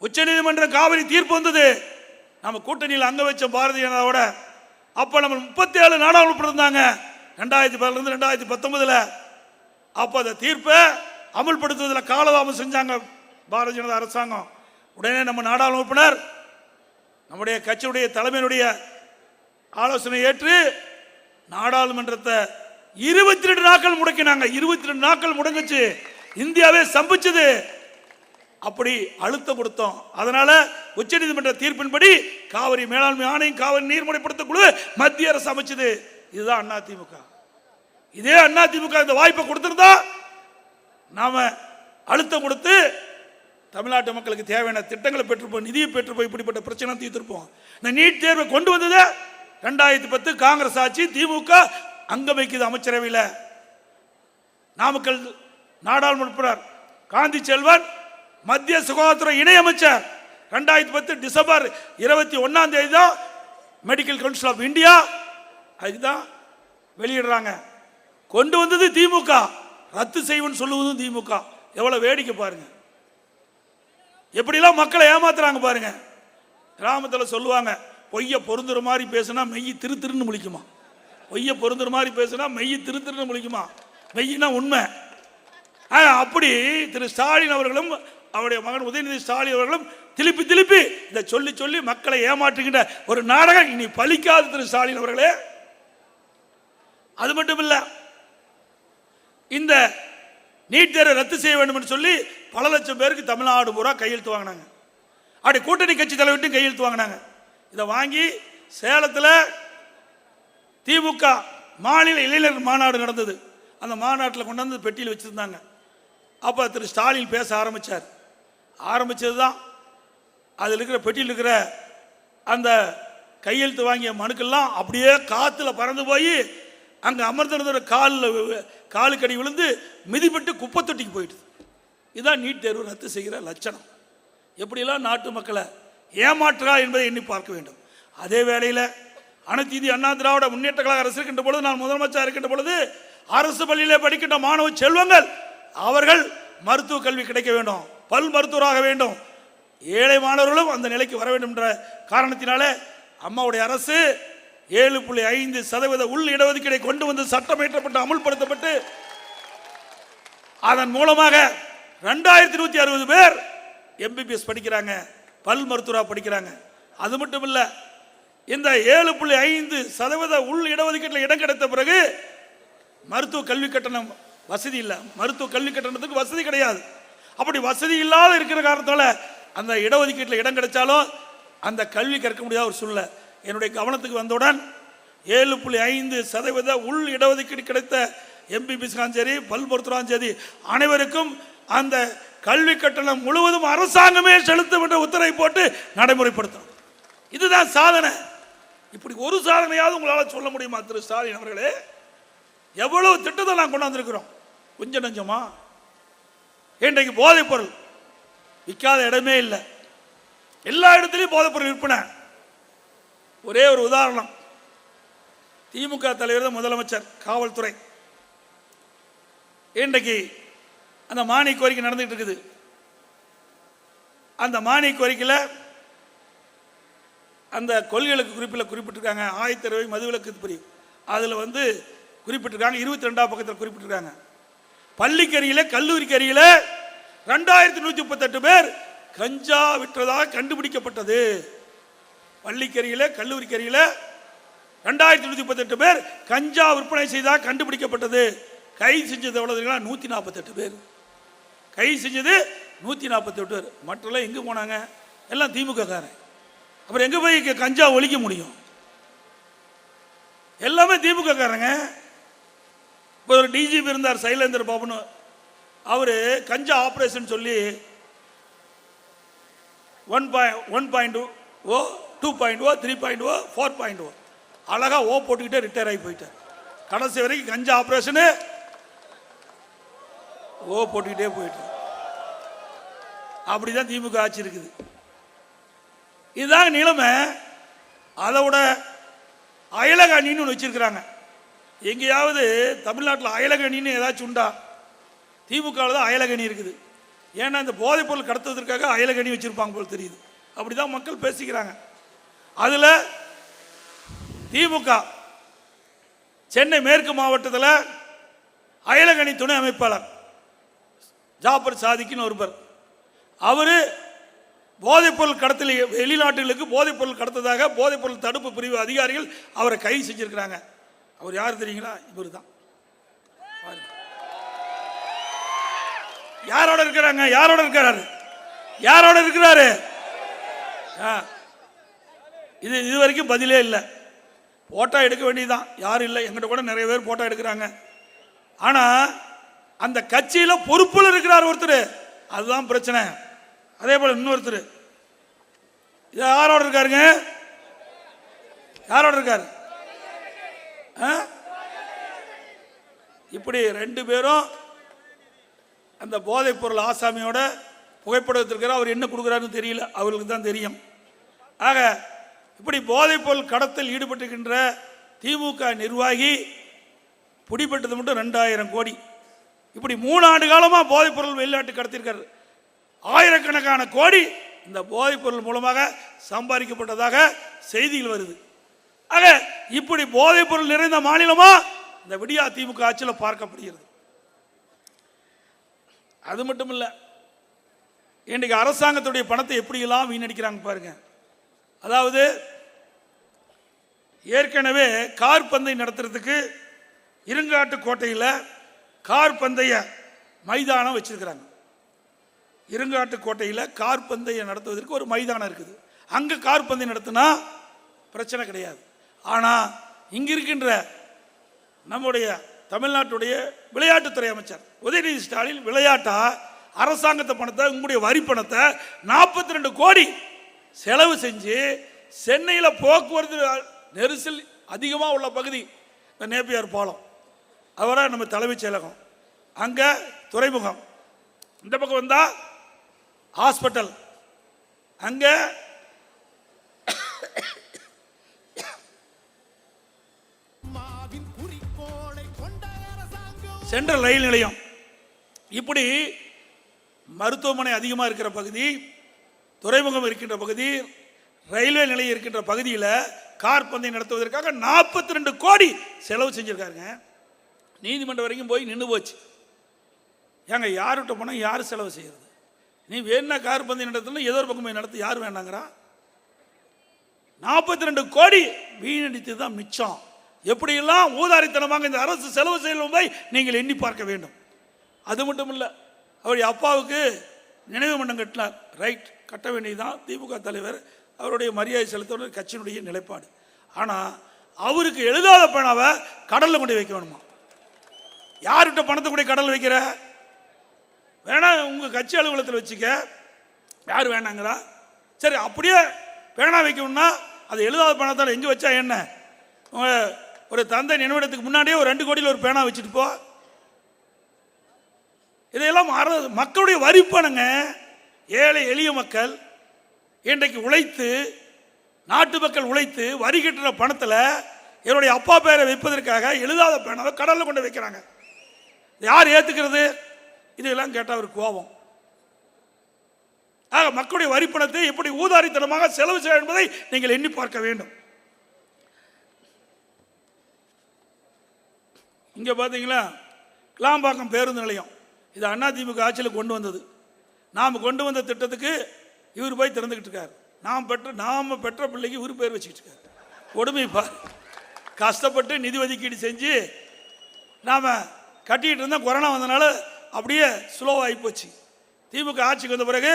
[SPEAKER 1] உச்ச நீதிமன்ற காவிரி தீர்ப்பு வந்தது. நம்ம கூட்டணியில் அங்க வச்ச பாரதிய ஜனதாவோட அப்ப நம்ம 37 நாடாளுமன்ற இருந்தாங்க 2010 2019. அப்ப அந்த தீர்ப்பை அமல்படுத்துவதில் காலதாமம் செஞ்சாங்க பாரதிய ஜனதா அரசாங்கம். உடனே நம்ம நாடாளுமன்ற உறுப்பினர் நம்முடைய கட்சியுடைய தலைமையினுடைய ஆலோசனை ஏற்று நாடாளுமன்றத்தை 22 நாட்கள் முடக்கினாங்க. 22 நாட்கள் முடங்குச்சு, இந்தியாவே சம்பிச்சது. அப்படி அழுத்தம் கொடுத்தோம். அதனால உச்சநீதிமன்ற தீர்ப்பின்படி காவிரி மேலாண்மை ஆணையம், காவிரி நீர்முறைப்படுத்த குழு மத்திய அரசு அமைச்சது. இதுதான் அதிமுக. இதே அதிமுக இந்த வாய்ப்பை கொடுத்திருந்தா நாம அழுத்தம் கொடுத்து தமிழ்நாட்டு மக்களுக்கு தேவையான திட்டங்களை பெற்றுப்போம், நிதியை பெற்றுப்போம், இப்படிப்பட்ட பிரச்சனை தீர்த்திருப்போம். இந்த நீட் தேர்வை கொண்டு வந்தது 2010 காங்கிரஸ் ஆட்சி, திமுக அங்கமைக்குது அமைச்சரவையில். நாமக்கல் நாடாளுமன்ற உறுப்பினர் காந்தி செல்வன் மத்திய சுகாதாரத்துறை இணை அமைச்சர் 2010 டிசம்பர் 21 தான் மெடிக்கல் கவுன்சில் ஆஃப் இந்தியா அதுதான் வெளியிடுறாங்க. கொண்டு வந்தது திமுக, ரத்து செய்வன் சொல்லுவதும் திமுக. எவ்வளவு வேடிக்கை பாருங்க, எப்படிலாம் மக்களை ஏமாத்துறாங்க பாருங்க. கிராமத்தில் சொல்லுவாங்க, பொய்ய பொருந்துற மாதிரி பேசினா மெய் திரு திருன்னு முழிக்குமா. பொய்ய பொருந்துற மாதிரி பேசினா மெய் திரு திருன்னு முழிக்குமா. மெய்னா உண்மை. அப்படி திரு ஸ்டாலின் அவர்களும் அவருடைய மகன் உதயநிதி ஸ்டாலின் அவர்களும் திருப்பி திருப்பி இதை சொல்லி சொல்லி மக்களை ஏமாற்றுகின்ற ஒரு நாடகம் இனி பலிக்காது திரு ஸ்டாலின் அவர்களே. அது மட்டும் இல்ல, இந்த நீட் தேர்வை ரத்து செய்ய வேண்டும் என்று சொல்லி பல லட்சம் பேருக்கு தமிழ்நாடு பூரா கையெழுத்து வாங்கினாங்க. அப்படி கூட்டணி கட்சி தலைவர்கிட்டும் கையெழுத்து வாங்கினாங்க. இதை வாங்கி சேலத்தில் திமுக மாநில இளைஞர் மாநாடு நடந்தது. அந்த மாநாட்டில் கொண்டாந்து பெட்டியில் வச்சிருந்தாங்க. அப்போ திரு ஸ்டாலின் பேச ஆரம்பிச்சது தான் அதில் இருக்கிற பெட்டியில் இருக்கிற அந்த கையெழுத்து வாங்கிய மனுக்கெல்லாம் அப்படியே காற்றுல பறந்து போய் அங்கே அமர்ந்திருந்த காலுக்கடி விழுந்து மிதிப்பட்டு குப்பை தொட்டிக்கு போயிடுது. இதுதான் நீட் தேர்வு ரத்து செய்கிற லட்சணம். எப்படிலாம் நாட்டு மக்களை ஏமாற்றுறா என்பதை எண்ணி பார்க்க வேண்டும். அதே வேளையில் அனைத்து இந்திய அண்ணா திராவிட முன்னேற்ற கழக அரசு இருக்கின்ற பொழுது, நான் முதலமைச்சர் இருக்கின்ற பொழுது, அரசு பள்ளியிலே படிக்கின்ற மாணவ செல்வங்கள் அவர்கள் மருத்துவ கல்வி கிடைக்க வேண்டும், பல் மருத்துவராக வேண்டும், ஏழை மாணவர்களும் அந்த நிலைக்கு வர வேண்டும் என்ற காரணத்தினாலே அம்மாவுடைய அரசு 7.5% உள் இடஒதுக்கீடை கொண்டு வந்து சட்டம் இயற்றப்பட்டு அமுல்படுத்தப்பட்டு அதன் மூலமாக 2160 பேர் எம்பிபிஎஸ் படிக்கிறாங்க, பல் மருத்துவராக படிக்கிறாங்க. அது மட்டும் இல்ல, இந்த 7.5% உள் இடஒதுக்கீட்டில் இடம் கிடைத்த பிறகு மருத்துவ கல்வி கட்டணம் வசதி இல்லை. மருத்துவ கல்வி கட்டணத்துக்கு வசதி கிடையாது. அப்படி வசதி இல்லாத இருக்கிற காரணத்தால் அந்த இடஒதுக்கீட்டில் இடம் கிடைச்சாலும் அந்த கல்வி கற்க முடியாத ஒரு சூழ்நிலை என்னுடைய கவனத்துக்கு வந்தவுடன் 7.5% உள் இடஒதுக்கீடு கிடைத்த எம்பிபிஎஸ் சரி, பல் மருத்துவம் சரி, அனைவருக்கும் அந்த கல்வி கட்டணம் முழுவதும் அரசாங்கமே செலுத்தும் என்ற உத்தரவை போட்டு நடைமுறைப்படுத்தும். இதுதான் சாதனை. இப்படி ஒரு சாதனையாவது உங்களால் சொல்ல முடியுமா திரு ஸ்டாலின் அவர்களே? எவ்வளவு திட்டத்தை நான் கொண்டாந்துருக்கிறோம். கொஞ்சம் நஞ்சமா? இன்றைக்கு போதைப் பொருள் விற்காத இடமே இல்லை. எல்லா இடத்துலையும் போதைப் பொருள் விற்பனை. ஒரே ஒரு உதாரணம், திமுக தலைவர் தான் முதலமைச்சர், காவல்துறை இன்றைக்கு அந்த மானிய கோரிக்கை நடந்துகிட்டு இருக்குது. அந்த மானிய கோரிக்கையில் அந்த கொள்கைகளுக்கு குறிப்பிட்டிருக்காங்க. 1020 மதுவிலக்கு பிரிவு அதில் குறிப்பிட்டிருக்காங்க. 22ஆம் பக்கத்தில் குறிப்பிட்டிருக்காங்க. பள்ளிக்கரியில், கல்லூரிக்கரியில் 2138 பேர் கஞ்சா விற்றதாக கண்டுபிடிக்கப்பட்டது. பள்ளிக்கரியில், கல்லூரிக்கரியில் 2138 பேர் கஞ்சா விற்பனை செய்தாக கண்டுபிடிக்கப்பட்டது. கைது செஞ்சது எவ்வளவு? 148 பேர். கைது செஞ்சது 148 பேர். மற்றெல்லாம் எங்கே போனாங்க? எல்லாம் திமுக காரன். அப்புறம் எங்கே போய் கஞ்சா ஒழிக்க முடியும்? எல்லாமே திமுக காரங்க. இப்போ ஒரு டிஜிபி இருந்தார், சைலேந்திர பாபுன்னு. அவர் கஞ்சா ஆப்ரேஷன் சொல்லி 1.0, 2.0, 3.0, 4.0 அழகா ஓ போட்டுக்கிட்டே ரிட்டையர் ஆகி போயிட்டார். கடைசி வரைக்கும் கஞ்சா ஆப்ரேஷனு ஓ போட்டுக்கிட்டே போயிட்டார். அப்படிதான் திமுக ஆட்சி இருக்குது. இதுதாங்க நிலைமை. அதோட அயலக அணின்னு ஒன்று வச்சிருக்கிறாங்க. எங்கேயாவது தமிழ்நாட்டில் அயலக அணின்னு ஏதாச்சும் உண்டா? திமுகவில் தான் அயலக அணி இருக்குது. ஏன்னா இந்த போதைப் பொருள் கடத்துவதற்காக அயலக அணி வச்சிருப்பாங்க போல் தெரியுது. அப்படிதான் மக்கள் பேசிக்கிறாங்க. அதில் திமுக சென்னை மேற்கு மாவட்டத்தில் அயலக அணி துணை அமைப்பாளர் ஜாபர் சாதிக்குன்னு ஒருவர், அவர் போதைப்பொருள் கடத்தல், வெளிநாட்டுகளுக்கு போதைப்பொருள் கடத்ததாக போதைப்பொருள் தடுப்பு பிரிவு அதிகாரிகள் அவரை கைது செஞ்சிருக்கிறாங்க. அவர் யார் தெரியுங்களா? இவர் தான். யாரோட இருக்கிறாங்க? யாரோட இருக்கிறாரு? யாரோட இருக்கிறாரு? இது வரைக்கும் பதிலே இல்லை. போட்டோ எடுக்க வேண்டியதுதான், யாரும் இல்லை. எங்கிட்ட கூட நிறைய பேர் போட்டோ எடுக்கிறாங்க. ஆனா அந்த கட்சியில பொறுப்புல இருக்கிறார் ஒருத்தர், அதுதான் பிரச்சனை. அதே போல இன்னொருத்தர் யாரோட இருக்காருங்க? யாரோட இருக்காரு? இப்படி ரெண்டு பேரும் அந்த போதைப் பொருள் ஆசாமியோட புகைப்படத்திற்காக அவர் என்ன கொடுக்குறாருன்னு தெரியல, அவர்களுக்கு தான் தெரியும். ஆக இப்படி போதைப் பொருள் கடத்தல் ஈடுபட்டுகின்ற திமுக நிர்வாகி பிடிபட்டது மட்டும் 2000 கோடி. இப்படி 3 ஆண்டு காலமாக போதைப் பொருள் வெளிநாட்டு கடத்திருக்காரு. ஆயிரக்கணக்கான கோடி இந்த போதைப் பொருள் மூலமாக சம்பாதிக்கப்பட்டதாக செய்திகள் வருது. ஆக இப்படி போதைப் பொருள் நிறைந்த மாநிலமா இந்த விடியா திமுக ஆட்சியில் பார்க்கப்படுகிறது. அது மட்டும் இல்லை, இன்றைக்கு அரசாங்கத்துடைய பணத்தை எப்படியெல்லாம் வீணடிக்கிறாங்க பாருங்க. அதாவது ஏற்கனவே கார் பந்தயம் நடத்துறதுக்கு இருங்காட்டு கோட்டையில் கார் பந்தய மைதானம் வச்சிருக்கிறாங்க. இருங்காட்டு கோட்டையில் கார் பந்தயம் நடத்துவதற்கு ஒரு மைதானம் இருக்குது. அங்கே கார் பந்தயம் நடத்தினா பிரச்சனை கிடையாது. ஆனால் இங்கே இருக்கின்ற நம்முடைய தமிழ்நாட்டுடைய விளையாட்டுத்துறை அமைச்சர் உதயநிதி ஸ்டாலின் விளையாட்டா அரசாங்கத்தை பணத்தை, உங்களுடைய வரி பணத்தை 42 கோடி செலவு செஞ்சு சென்னையில் போக்குவரத்து நெரிசல் அதிகமாக உள்ள பகுதி நேப்பியார் பாலம், அவரை நம்ம தலைமைச் செயலகம், அங்கே துறைமுகம், இந்த பக்கம் வந்தால் ஹாஸ்பிட்டல், அங்கே சென்ட்ரல் ரயில் நிலையம், இப்படி மருத்துவமனை அதிகமாக இருக்கிற பகுதி, துறைமுகம் இருக்கின்ற பகுதி, ரயில்வே நிலையம் இருக்கின்ற பகுதியில் கார் பந்தயம் நடத்துவதற்காக 42 கோடி செலவு செஞ்சிருக்காருங்க. நீதிமன்றம் வரைக்கும் போய் நின்று போச்சு. ஏங்க யார்கிட்ட போனால் யார் செலவு செய்யறது? நீ வேணா கார் பந்தயம் நடத்தணும், ஏதோ ஒரு பக்கம் போய் நடத்து, யார் வேணாங்கிறா? 42 கோடி வீணடித்து தான் மிச்சம். எப்படியெல்லாம் ஊதாரித்தனமாக இந்த அரசு செலவு செய்யலை நீங்கள் எண்ணி பார்க்க வேண்டும். அது மட்டும் இல்லை, அவருடைய அப்பாவுக்கு நினைவு மன்றம் கட்டினார். ரைட், கட்ட வேண்டியதுதான். திமுக தலைவர் அவருடைய மரியாதை செலுத்த கட்சியினுடைய நிலைப்பாடு. ஆனால் அவருக்கு எழுதாத பணாவை கடலில் கொண்டு வைக்க வேணுமா? யார்கிட்ட பணத்தை கூட கடலில் வைக்கிற? வேணா உங்கள் கட்சி அலுவலகத்தில் வச்சுக்க, யார் வேணாங்கிறா? சரி, அப்படியே பேனா வைக்கணும்னா அது எழுதாத பணத்தால் எங்கே வச்சா என்ன? ஒரு தந்தை நினைவிடத்துக்கு முன்னாடியே ஒரு 2 கோடியில் ஒரு பேனா வச்சுட்டு போ. இதையெல்லாம் மக்களுடைய வரி பணங்க. ஏழை எளிய மக்கள் இன்றைக்கு உழைத்து, நாட்டு மக்கள் உழைத்து வரி கட்டுற பணத்தில் என்னுடைய அப்பா பேரை வைப்பதற்காக எழுதாத பேனாவை கடலில் கொண்டு வைக்கிறாங்க. யார் ஏற்றுக்கிறது? இதெல்லாம் கேட்டால் ஒரு கோபம். ஆக மக்களுடைய வரி பணத்தை எப்படி ஊதாரித்தனமாக செலவு செய்ய என்பதை நீங்கள் எண்ணி பார்க்க வேண்டும். இங்கே பார்த்தீங்களா, கிளாம்பாக்கம் பேருந்து நிலையம், இது அதிமுக ஆட்சியில் கொண்டு வந்தது. நாம் கொண்டு வந்த திட்டத்துக்கு இவர் போய் திறந்துக்கிட்டு இருக்கார். நாம் பெற்ற பிள்ளைக்கு இவர் பேர் வச்சுக்கிட்டு இருக்கார். கொடுமை பார். கஷ்டப்பட்டு நிதி ஒதுக்கீடு செஞ்சு நாம் கட்டிக்கிட்டு இருந்தோம். கொரோனா வந்தனால அப்படியே ஸ்லோவாகி போச்சு. திமுக ஆட்சிக்கு வந்த பிறகு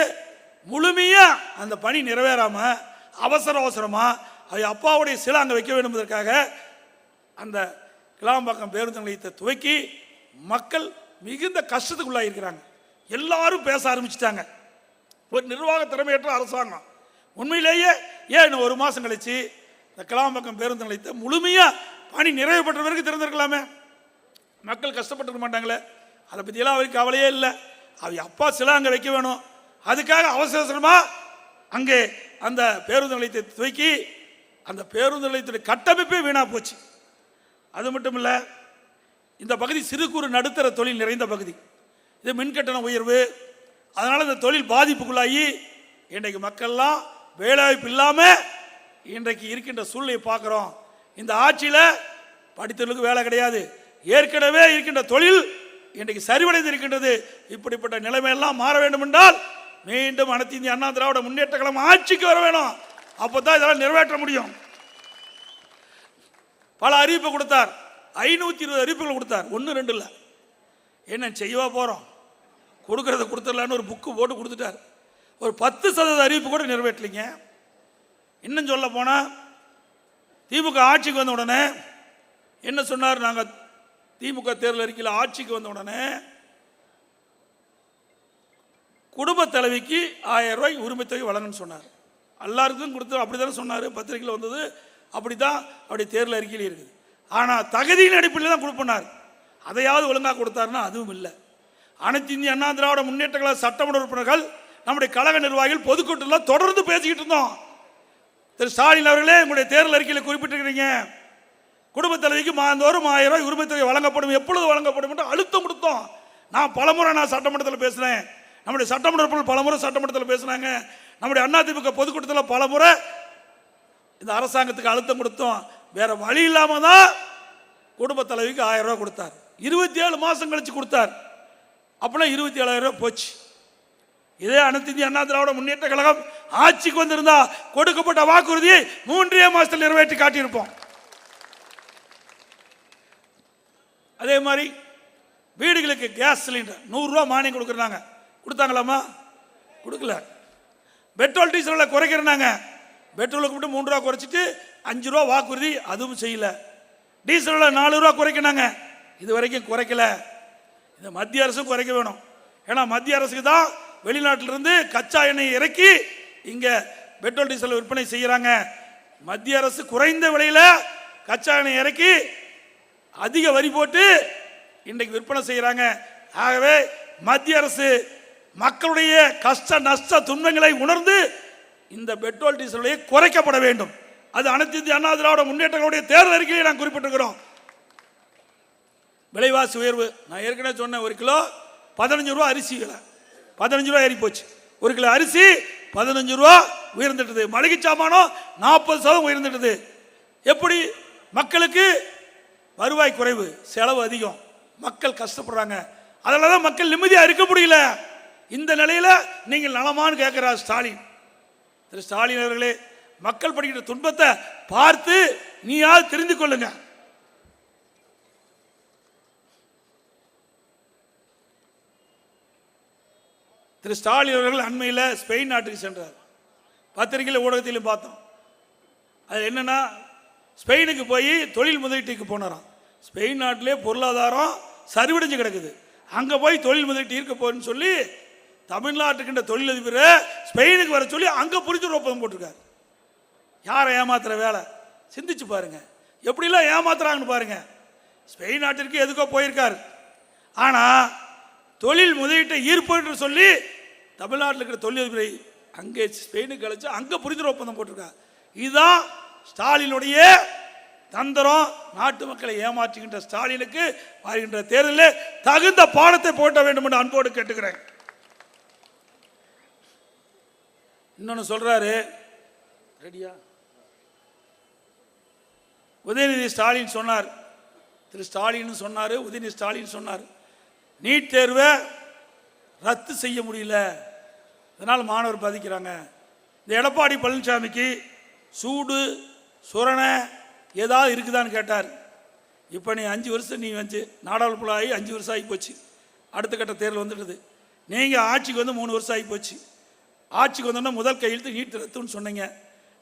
[SPEAKER 1] முழுமையாக அந்த பணி நிறைவேறாமல் அவசரமாக அது அப்பாவுடைய சிலை அங்கே வைக்க வேண்டும் என்பதற்காக அந்த கிளாம்பாக்கம் பேருந்து நிலையத்தை துவக்கி மக்கள் மிகுந்த கஷ்டத்துக்குள்ளாயிருக்கிறாங்க. எல்லாரும் பேச ஆரம்பிச்சிட்டாங்க. ஒரு நிர்வாக திறமையற்ற அரசாங்கம். உண்மையிலேயே ஏன் 1 மாதம் கழிச்சு இந்த கிளாம்பாக்கம் பேருந்து நிலையத்தை முழுமையாக பணி நிறைவு பெற்ற வரைக்கும் திறந்திருக்கலாமே? மக்கள் கஷ்டப்பட்டுருக்க மாட்டாங்களே? அதை பற்றியெல்லாம் அவருக்கு கவலையே இல்லை. அவ அப்பா சில அங்கே வைக்க வேணும், அதுக்காக அவசரமாக அங்கே அந்த பேருந்து நிலையத்தை துவக்கி அந்த பேருந்து நிலையத்துடைய கட்டமைப்பே வீணாக போச்சு. அது மட்டும் இல்லை, இந்த பகுதி சிறு குறு நடுத்தர தொழில் நிறைந்த பகுதி. இது மின்கட்டண உயர்வு, அதனால் இந்த தொழில் பாதிப்புக்குள்ளாகி இன்றைக்கு மக்கள்லாம் வேலைவாய்ப்பு இல்லாமல் இன்றைக்கு இருக்கின்ற சூழ்நிலையை பார்க்குறோம். இந்த ஆட்சியில் படித்தவர்களுக்கு வேலை கிடையாது. ஏற்கனவே இருக்கின்ற தொழில் இன்றைக்கு சரிவடைந்து இருக்கின்றது. இப்படிப்பட்ட நிலைமையெல்லாம் மாற வேண்டும் என்றால் மீண்டும் அனைத்து இந்திய அண்ணா திராவிட முன்னேற்ற கழகம் ஆட்சிக்கு வர வேணும். அப்போ தான் இதெல்லாம் நிறைவேற்ற முடியும். பல அறிவிப்பு கொடுத்தார், 520 அறிவிப்புகள் கொடுத்தார், 1 2 இல்லை. என்ன செய்வா போகிறோம், கொடுக்கறத கொடுத்துடலான்னு ஒரு புக்கு போட்டு கொடுத்துட்டார். ஒரு 10% அறிவிப்பு கூட நிறைவேற்றலிங்க. இன்னும் சொல்ல போனால் திமுக ஆட்சிக்கு வந்த உடனே என்ன சொன்னார்? நாங்கள் திமுக தேர்தல் அறிக்கையில் ஆட்சிக்கு வந்த உடனே குடும்ப தலைவிக்கு 1000 ரூபாய் உரிமை தொகை வழங்கன்னு சொன்னார். எல்லாருக்கும் கொடுத்து அப்படி தானே சொன்னார். பத்திரிகையில் வந்தது அப்படி தான், அப்படி தேர்தல் அறிக்கையில் இருக்குது. ஆனால் தகுதியின் அடிப்படையில் தான் கொடுப்பனார். அதையாவது ஒழுங்காக கொடுத்தாருன்னா அதுவும் இல்லை. அனைத்து இந்திய அண்ணா திராவிட முன்னேற்ற கழக சட்டமன்ற உறுப்பினர்கள், நம்முடைய கழக நிர்வாகிகள் பொதுக்கூட்டத்தில் தொடர்ந்து பேசிக்கிட்டு இருந்தோம். திரு ஸ்டாலின் அவர்களே, உங்களுடைய தேர்தல் அறிக்கையில் குறிப்பிட்டிருக்கிறீங்க, குடும்ப தலைவிக்கு மாதந்தோறும் 1000 ரூபாய் உரிமை தொகை வழங்கப்படும், எப்பொழுது வழங்கப்படும் என்று அழுத்தம் கொடுத்தோம். நான் பலமுறை சட்டமன்றத்தில் பேசுகிறேன், நம்முடைய சட்டமன்ற உறுப்பினர் பலமுறை சட்டமன்றத்தில் பேசினாங்க, நம்முடைய அதிமுக பொதுக்கூட்டத்தில் பலமுறை இந்த அரசாங்கத்துக்கு அழுத்தம் கொடுத்தோம். வேற வழி இல்லாமல் தான் குடும்ப தலைவிக்கு 1000 ரூபாய் கொடுத்தார். 27 மாதம் கழிச்சு கொடுத்தார். அப்படின்னா 27,000 ரூபாய் போச்சு. இதே அனைத்து இந்திய அண்ணா திராவிட முன்னேற்ற கழகம் ஆட்சிக்கு வந்திருந்தா கொடுக்கப்பட்ட வாக்குறுதியை 3 மாதத்தில் நிறைவேற்றி காட்டியிருப்போம். அதே மாதிரி வீடுகளுக்கு கேஸ் சிலிண்டர் 100 ரூபா மானியம் கொடுக்குறாங்க. கொடுத்தாங்களாமா? கொடுக்கல. பெட்ரோல் டீசலை குறைக்கிறாங்க. பெட்ரோலுக்கு மட்டும் 3 ரூபா குறைச்சிட்டு 5 ரூபா வாக்குறுதி, அதுவும் செய்யல. டீசலில் 4 ரூபா குறைக்கினாங்க, இது வரைக்கும் குறைக்கல. இந்த மத்திய அரசும் குறைக்க வேணும். ஏன்னா மத்திய அரசுக்கு தான் வெளிநாட்டிலிருந்து கச்சா எண்ணெய் இறக்கி இங்கே பெட்ரோல் டீசல் விற்பனை செய்கிறாங்க. மத்திய அரசு குறைந்த விலையில் கச்சா எண்ணெய் இறக்கி அதிக வரி போட்டு இன்றைக்கு விற்பனை செய்கிறாங்க. ஆகவே மத்திய அரசு மக்களுடைய கஷ்ட நஷ்ட துன்பங்களை உணர்ந்து இந்த பெட்ரோல் டீசல் விலையை குறைக்கப்பட வேண்டும். அது அனைத்து இந்திய அண்ணா திராவிட முன்னேற்றங்களுடைய தேர்தல் அறிக்கையை நான் குறிப்பிட்டிருக்கிறோம். விலைவாசி உயர்வு நான் ஏற்கனவே சொன்னேன். 1 கிலோ 15 ரூபா அரிசி விலை 15 ரூபா ஏறி போச்சு. 1 கிலோ அரிசி 15 ரூபா உயர்ந்துட்டது. மளிகை சாமானம் 40% உயர்ந்துட்டது. எப்படி? மக்களுக்கு வருவாய் குறைவு, செலவு அதிகம், மக்கள் கஷ்டப்படுறாங்க. அதனால தான் மக்கள் நிம்மதியாக இருக்க முடியல. இந்த நிலையில் நீங்கள் நலமான்னு கேட்கிறார் ஸ்டாலின். திரு ஸ்டாலின் அவர்களே, மக்கள் படுகிற துன்பத்தை பார்த்து நீயாவது தெரிந்து கொள்ளுங்க. திரு ஸ்டாலின் அவர்கள் அண்மையில் ஸ்பெயின் நாட்டுக்கு சென்றார். பத்திரிகையில் ஊடகத்திலும் பார்த்தோம். அது என்னன்னா, ஸ்பெயினுக்கு போய் தொழில் முதலீட்டுக்கு போனாராம். ஸ்பெயின் நாட்டிலே பொருளாதாரம் சரிவடைஞ்சு கிடக்குது. அங்கே போய் தொழில் முதலீட்டு ஈர்க்க போறேன்னு சொல்லி தமிழ்நாட்டுக்கின்ற தொழிலதிபரை ஸ்பெயினுக்கு வர சொல்லி அங்கே புரிந்துணர்வு ஒப்பந்தம் போட்டிருக்காரு. யாரை ஏமாத்துற வேலை? சிந்திச்சு பாருங்க, எப்படிலாம் ஏமாத்துறாங்கன்னு பாருங்க. ஸ்பெயின் நாட்டிற்கு எதுக்கோ போயிருக்காரு. ஆனால் தொழில் முதலீட்டை ஈர்ப்பு என்று சொல்லி தமிழ்நாட்டில் இருக்கிற தொழிலதிபரை அங்கே ஸ்பெயினுக்கு அழைச்சு அங்கே புரிந்துணர்வு ஒப்பந்தம் போட்டிருக்காரு. இதுதான் ஸ்டாலினுடைய தந்திரம். நாட்டு மக்களை ஏமாற்றுகின்ற ஸ்டாலினுக்கு வருகின்ற தேர்தலில் தகுந்த பாடத்தை போட்ட வேண்டும் என்று அன்போடு கேட்டுக்கிறேன். இன்னொன்று சொல்றாரு, ரெடியா? உதயநிதி ஸ்டாலின் சொன்னார், திரு ஸ்டாலின் சொன்னார், உதயநிதி ஸ்டாலின் சொன்னார், நீட் தேர்வை ரத்து செய்ய முடியல, இதனால் மாணவர் பாதிக்கிறாங்க. இந்த எடப்பாடி பழனிசாமிக்கு சூடு சுரணை ஏதாவது இருக்குதான்னு கேட்டார். இப்போ நீ 5 வருஷம் நீ வந்து நாடாளுமன்ற ஆகி 5 வருஷம் ஆகி போச்சு. அடுத்த கட்ட தேர்தல் வந்துடுது. நீங்கள் ஆட்சிக்கு வந்து 3 வருஷம் ஆகி போச்சு. ஆட்சிக்கு வந்தோன்னா முதல் கையெழுத்து நீட் ரத்துன்னு சொன்னீங்க,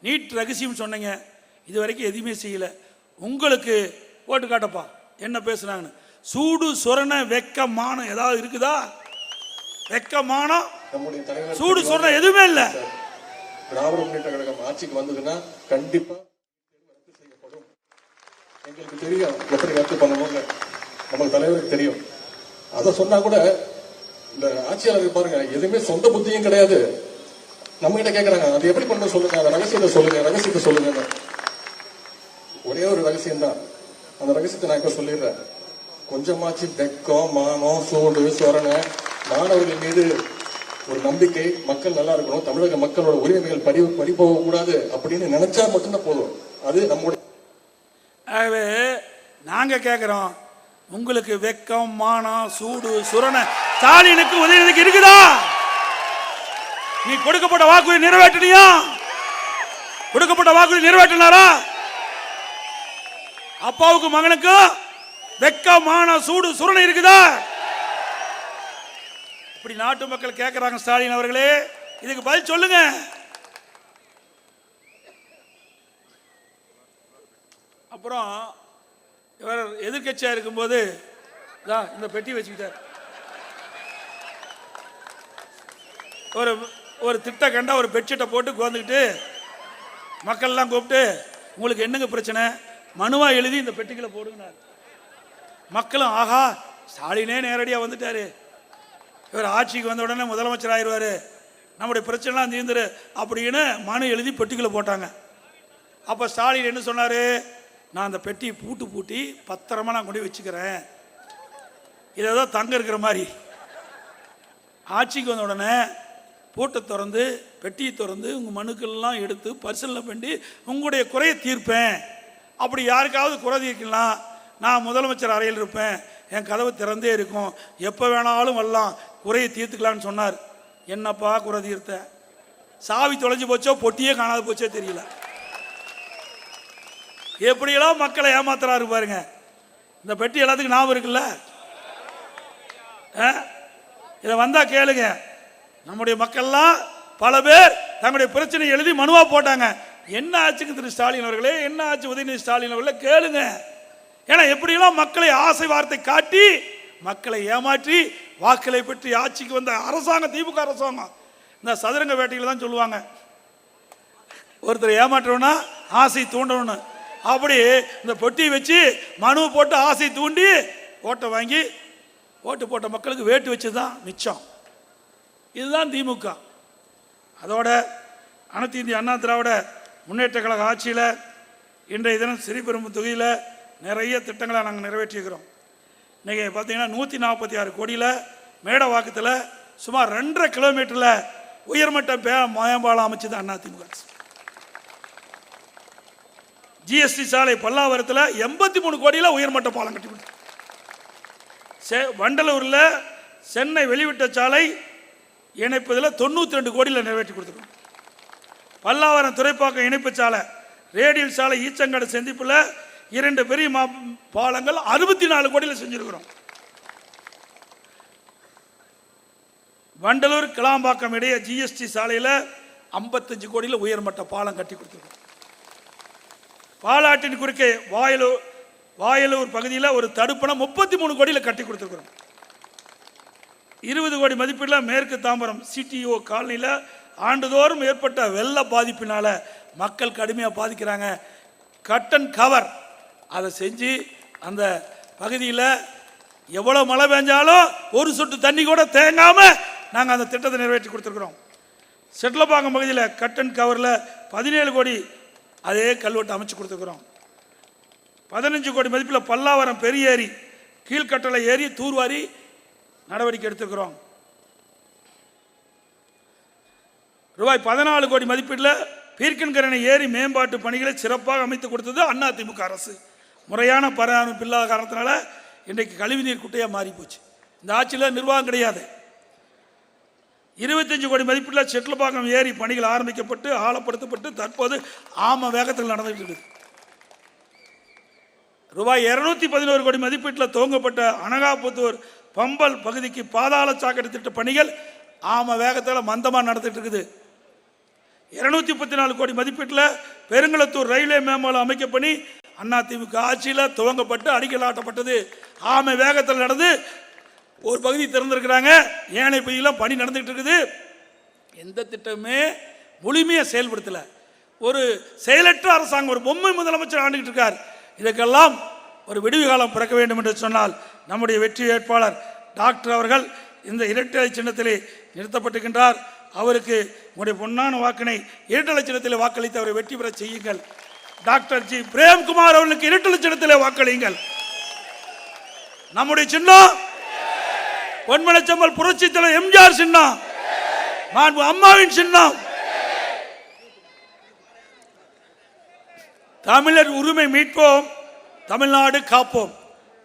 [SPEAKER 1] நீட் ரகசியம் சொன்னீங்க. இது வரைக்கும் எதுவுமே செய்யலை. உங்களுக்கு ஓட்டு காட்டப்பா என்ன பேசுனாங்கன்னு. சூடு சொரணை வெக்கமானம் ஏதாவது இருக்குதா? வெக்கமானம் சூடு சொரணை எதுவுமே இல்லை.
[SPEAKER 2] திராவிட முன்னேற்ற கழகம் ஆட்சிக்கு வந்ததுன்னா கண்டிப்பா ரத்து செய்யப்படும். எங்களுக்கு தெரியும் எப்படி ரத்து பண்ணணும்னு, நம்ம தலைவருக்கு தெரியும். அதை சொன்னா கூட இந்த ஆட்சியாளர்கள் பாருங்க, எதுவுமே சொந்த புத்தியும் கிடையாது. நம்ம கிட்ட கேட்கறாங்க, அது எப்படி பண்ண சொல்லுங்க, அந்த ரகசியத்தை சொல்லுங்க, ரகசியத்தை சொல்லுங்க. ஒரே ஒரு ரகசியம் தான், அந்த ரகசியத்தை நான் இப்ப சொல்லிடுறேன். கொஞ்சமாச்சு வெக்கம் மானம் சூடு சொரணை, மாணவர்கள் மீது ஒரு நம்பிக்கை, மக்கள் நல்லா இருக்கணும், தமிழக மக்களோட உரிமைகள் பறி போக கூடாது அப்படின்னு நினைச்சா மட்டும்தான் போதும். அது நம்முடைய.
[SPEAKER 1] ஆகவே நாங்க கேட்கிறோம், உங்களுக்கு வெக்கம் மானம் சூடு சுரணை ஸ்டாலினுக்கு உதயநிதிக்கு இருக்குதா? நீ கொடுக்கப்பட்ட வாக்குறுதி நிறைவேற்றினியா? கொடுக்கப்பட்ட வாக்குறுதி நிறைவேற்றினாரா? அப்பாவுக்கு மகனுக்கும் வெக்கமான சூடு சுரணை இருக்குதா? இப்படி நாட்டு மக்கள் கேட்கிறாங்க. ஸ்டாலின் அவர்களே, இதுக்கு பதில் சொல்லுங்க. அப்புறம் இவர் எதிர்கட்சியா இருக்கும்போது இந்த பெட்டி வச்சுக்கிட்டார். ஒரு திட்ட கண்டா ஒரு பெட்ஷீட்டை போட்டு கோந்துக்கிட்டு மக்கள்லாம் கூப்பிட்டு உங்களுக்கு என்னங்க பிரச்சனை மனுவா எழுதி இந்த பெட்டிக்குள்ள போடுங்க. மக்களும் ஆஹா ஸ்டாலினே நேரடியாக வந்துட்டாரு, இவர் ஆட்சிக்கு வந்த உடனே முதலமைச்சர் ஆயிடுவார், நம்முடைய பிரச்சனைலாம் தீர்ந்துரு அப்படின்னு மனு எழுதி பெட்டிக்குள்ள போட்டாங்க. அப்போ ஸ்டாலின் என்ன சொன்னார், நான் அந்த பெட்டியை பூட்டி பத்திரமா நான் கொண்டு வச்சுக்கிறேன், இதை தான் தங்க இருக்கிற மாதிரி. ஆட்சிக்கு வந்த உடனே பூட்டை திறந்து பெட்டியை திறந்து உங்கள் மனுக்கள்லாம் எடுத்து பரிசீலனை பண்ணி உங்களுடைய குறையை தீர்ப்பேன். அப்படி யாருக்காவது குறை தீர்க்கலாம், நான் முதலமைச்சர் அறையில் இருப்பேன், என் கதவு திறந்தே இருக்கும், எப்போ வேணாலும் வரலாம், குறையை தீர்த்துக்கலான்னு சொன்னார். என்னப்பா குறை தீர்த்த? சாவி தொலைஞ்சு போச்சோ பொட்டியே காணாது போச்சோ தெரியல. எப்படியெல்லாம் மக்களை ஏமாத்துறாரு பாருங்க. இந்த பெட்டி எல்லாத்துக்கும் ஞாபகம் இருக்குல்ல, இதை வந்தா கேளுங்க. நம்முடைய மக்கள்லாம் பல பேர் தங்களுடைய பிரச்சனை எழுதி மனுவா போட்டாங்க. என்ன ஆச்சுங்க திரு ஸ்டாலின் அவர்களே, என்ன ஆச்சு உதயநிதி ஸ்டாலின் அவர்களே கேளுங்க. ஏன்னா எப்படியெல்லாம் மக்களை ஆசை வார்த்தை காட்டி மக்களை ஏமாற்றி வாக்களை பெற்று ஆட்சிக்கு வந்த அரசாங்கம் திமுக அரசாங்கம். இந்த சதுரங்க வேட்டையில் தான் சொல்லுவாங்க, ஒருத்தர் ஏமாற்றணும்னா ஆசை தூண்டணும். அப்படி இந்த பொட்டியை வச்சு மனு போட்டு ஆசை தூண்டி ஓட்டை வாங்கி ஓட்டு போட்ட மக்களுக்கு வேட்டு வச்சு தான் மிச்சம். இதுதான் திமுக. அதோட அனைத்து இந்திய அண்ணா திராவிட முன்னேற்ற கழக ஆட்சியில் இன்றைய தினம் சிறுபெரும் தொகுதியில் நிறைய திட்டங்களை நாங்கள் நிறைவேற்றியிருக்கிறோம். இன்றைக்கி பார்த்தீங்கன்னா 146 கோடியில் மேடவாக்கத்தில் சுமார் 2.5 கிலோமீட்டரில் உயர்மட்ட மேம்பாலம் அமைச்சது அதிமுக. ஜிஎஸ்டி சாலை பல்லாவரத்தில் 83 கோடியில் உயர்மட்ட பாலம் கட்டி கொடுத்தோம். வண்டலூரில் சென்னை வெளிவிட்ட சாலை இணைப்பதில் 92 கோடியில் நிறைவேற்றி கொடுத்துருக்கோம். பல்லாவரம் துறைப்பாக்கம் இணைப்பு சாலை, ரேடியல் சாலை ஈச்சங்காடு சந்திப்பில் 2 பெரிய பாலங்கள் 64 கோடியில் செஞ்சிருக்கிறோம். வண்டலூர் கிளாம்பாக்கம் இடையே ஜிஎஸ்டி சாலையில் 55 கோடியில் உயர்மட்ட பாலம் கட்டி கொடுத்துருக்கோம். பாலாற்றின் குறுக்கே வாயலூர் பகுதியில் ஒரு தடுப்பணம் 33 கோடியில் கட்டி கொடுத்துருக்கிறோம். 20 கோடி மதிப்பீட்டில் மேற்கு தாம்பரம் சிடிஓ காலனியில் ஆண்டுதோறும் ஏற்பட்ட வெள்ள பாதிப்பினால் மக்கள் கடுமையாக பாதிக்கிறாங்க. கட் அண்ட் கவர் அதை செஞ்சு அந்த பகுதியில் எவ்வளோ மழை பெஞ்சாலும் ஒரு சொட்டு தண்ணி கூட தேங்காமல் நாங்கள் அந்த திட்டத்தை நிறைவேற்றி கொடுத்துருக்குறோம். செட்டிலப்பாக்கம் பகுதியில் கட் அண்ட் கவரில் 17 கோடி அதே கல்வெட்டு அமைச்சு கொடுத்துருக்குறோம். 15 கோடி மதிப்பில் பல்லாவரம் பெரிய ஏரி கீழ்கட்டளை ஏரி தூர்வாரி நடவடிக்கை எடுத்துக்கிறோம். ரூபாய் 14 கோடி மதிப்பீட்டில் பீர்க்கன்கரணை ஏரி மேம்பாட்டு பணிகளை சிறப்பாக அமைத்து கொடுத்தது அதிமுக அரசு. முறையான பராமரிப்பு இல்லாத காரணத்தினால இன்றைக்கு கழிவுநீர் குட்டையாக மாறி போச்சு. இந்த ஆட்சியில் நிர்வாகம் கிடையாது. 25 கோடி மதிப்பீட்டில் செட்டிலப்பாக்கம் ஏரி பணிகள் ஆரம்பிக்கப்பட்டு ஆழப்படுத்தப்பட்டு தற்போது ஆம வேகத்தில் நடந்துகிட்டு இருக்குது. ரூபாய் 211 கோடி மதிப்பீட்டில் துவங்கப்பட்ட அனகாபுத்தூர் பம்பல் பகுதிக்கு பாதாள சாக்கடை திட்ட பணிகள் ஆம வேகத்தில் மந்தமாக நடந்துட்டு இருக்குது. 234 கோடி மதிப்பீட்டில் பெருங்களத்தூர் ரயில்வே மேம்பாலம் அமைக்க பணி அதிமுக ஆட்சியில் துவங்கப்பட்டு அடிக்கலாட்டப்பட்டது. ஆம வேகத்தில் நடந்து ஒரு பகுதி திறந்திருக்கிறாங்க, ஏனைய பகுதியெல்லாம் பணி நடந்துகிட்டு இருக்குது. எந்த திட்டமே முழுமையாக செயல்படுத்தலை. ஒரு செயலற்ற அரசாங்கம், ஒரு பொம்மை முதலமைச்சர் ஆண்டுகிட்டு இருக்கார். இதற்கெல்லாம் ஒரு விடுவி காலம் பிறக்க வேண்டும் என்று சொன்னால் நம்முடைய வெற்றி வேட்பாளர் டாக்டர் அவர்கள் இந்த இரட்டை சின்னத்திலே நிறுத்தப்பட்டிருக்கின்றார். அவருக்கு உங்களுடைய பொன்னான வாக்கினை இரட்டை சின்னத்திலே வாக்களித்து அவரை வெற்றி பெற செய்யுங்கள். டாக்டர் ஜி பிரேம்குமார் அவர்களுக்கு இரட்டை சின்னத்திலே வாக்களியுங்கள். நம்முடைய சின்னம் பொன்மனச்செம்மல் புரட்சி தலைவர் எம்ஜிஆர் சின்னம், மாண்பு அம்மாவின் சின்னம். தமிழர் உரிமை மீட்போம், தமிழ்நாடு காப்போம்.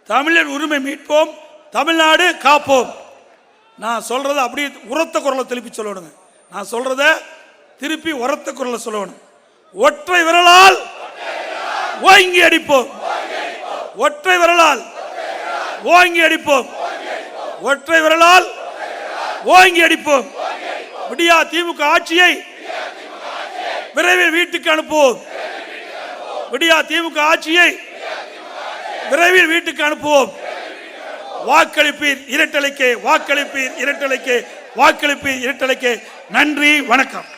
[SPEAKER 1] தமிழர் உரிமை மீட்போம், தமிழ்நாடு காப்போம். நான் சொல்றத அப்படியே உரத்த குரலை திருப்பி சொல்லணுங்க. நான் சொல்றத திருப்பி உரத்த குரலை சொல்லணும். ஒற்றை விரலால் ஓங்கி அடிப்போம், ஒற்றை விரலால் ஓங்கி அடிப்போம், ஒற்றை விரலால் ஓங்கி அடிப்போம். விடியா திமுக ஆட்சியை விரைவில் வீட்டுக்கு அனுப்புவோம். விடியா திமுக ஆட்சியை விரைவில் வீட்டுக்கு அனுப்புவோம். வாக்களிப்பீர் இரட்டலைக்கு, வாக்களிப்பீர் இரட்டலைக்கு, வாக்களிப்பீர் இரட்டலைக்கு. நன்றி, வணக்கம்.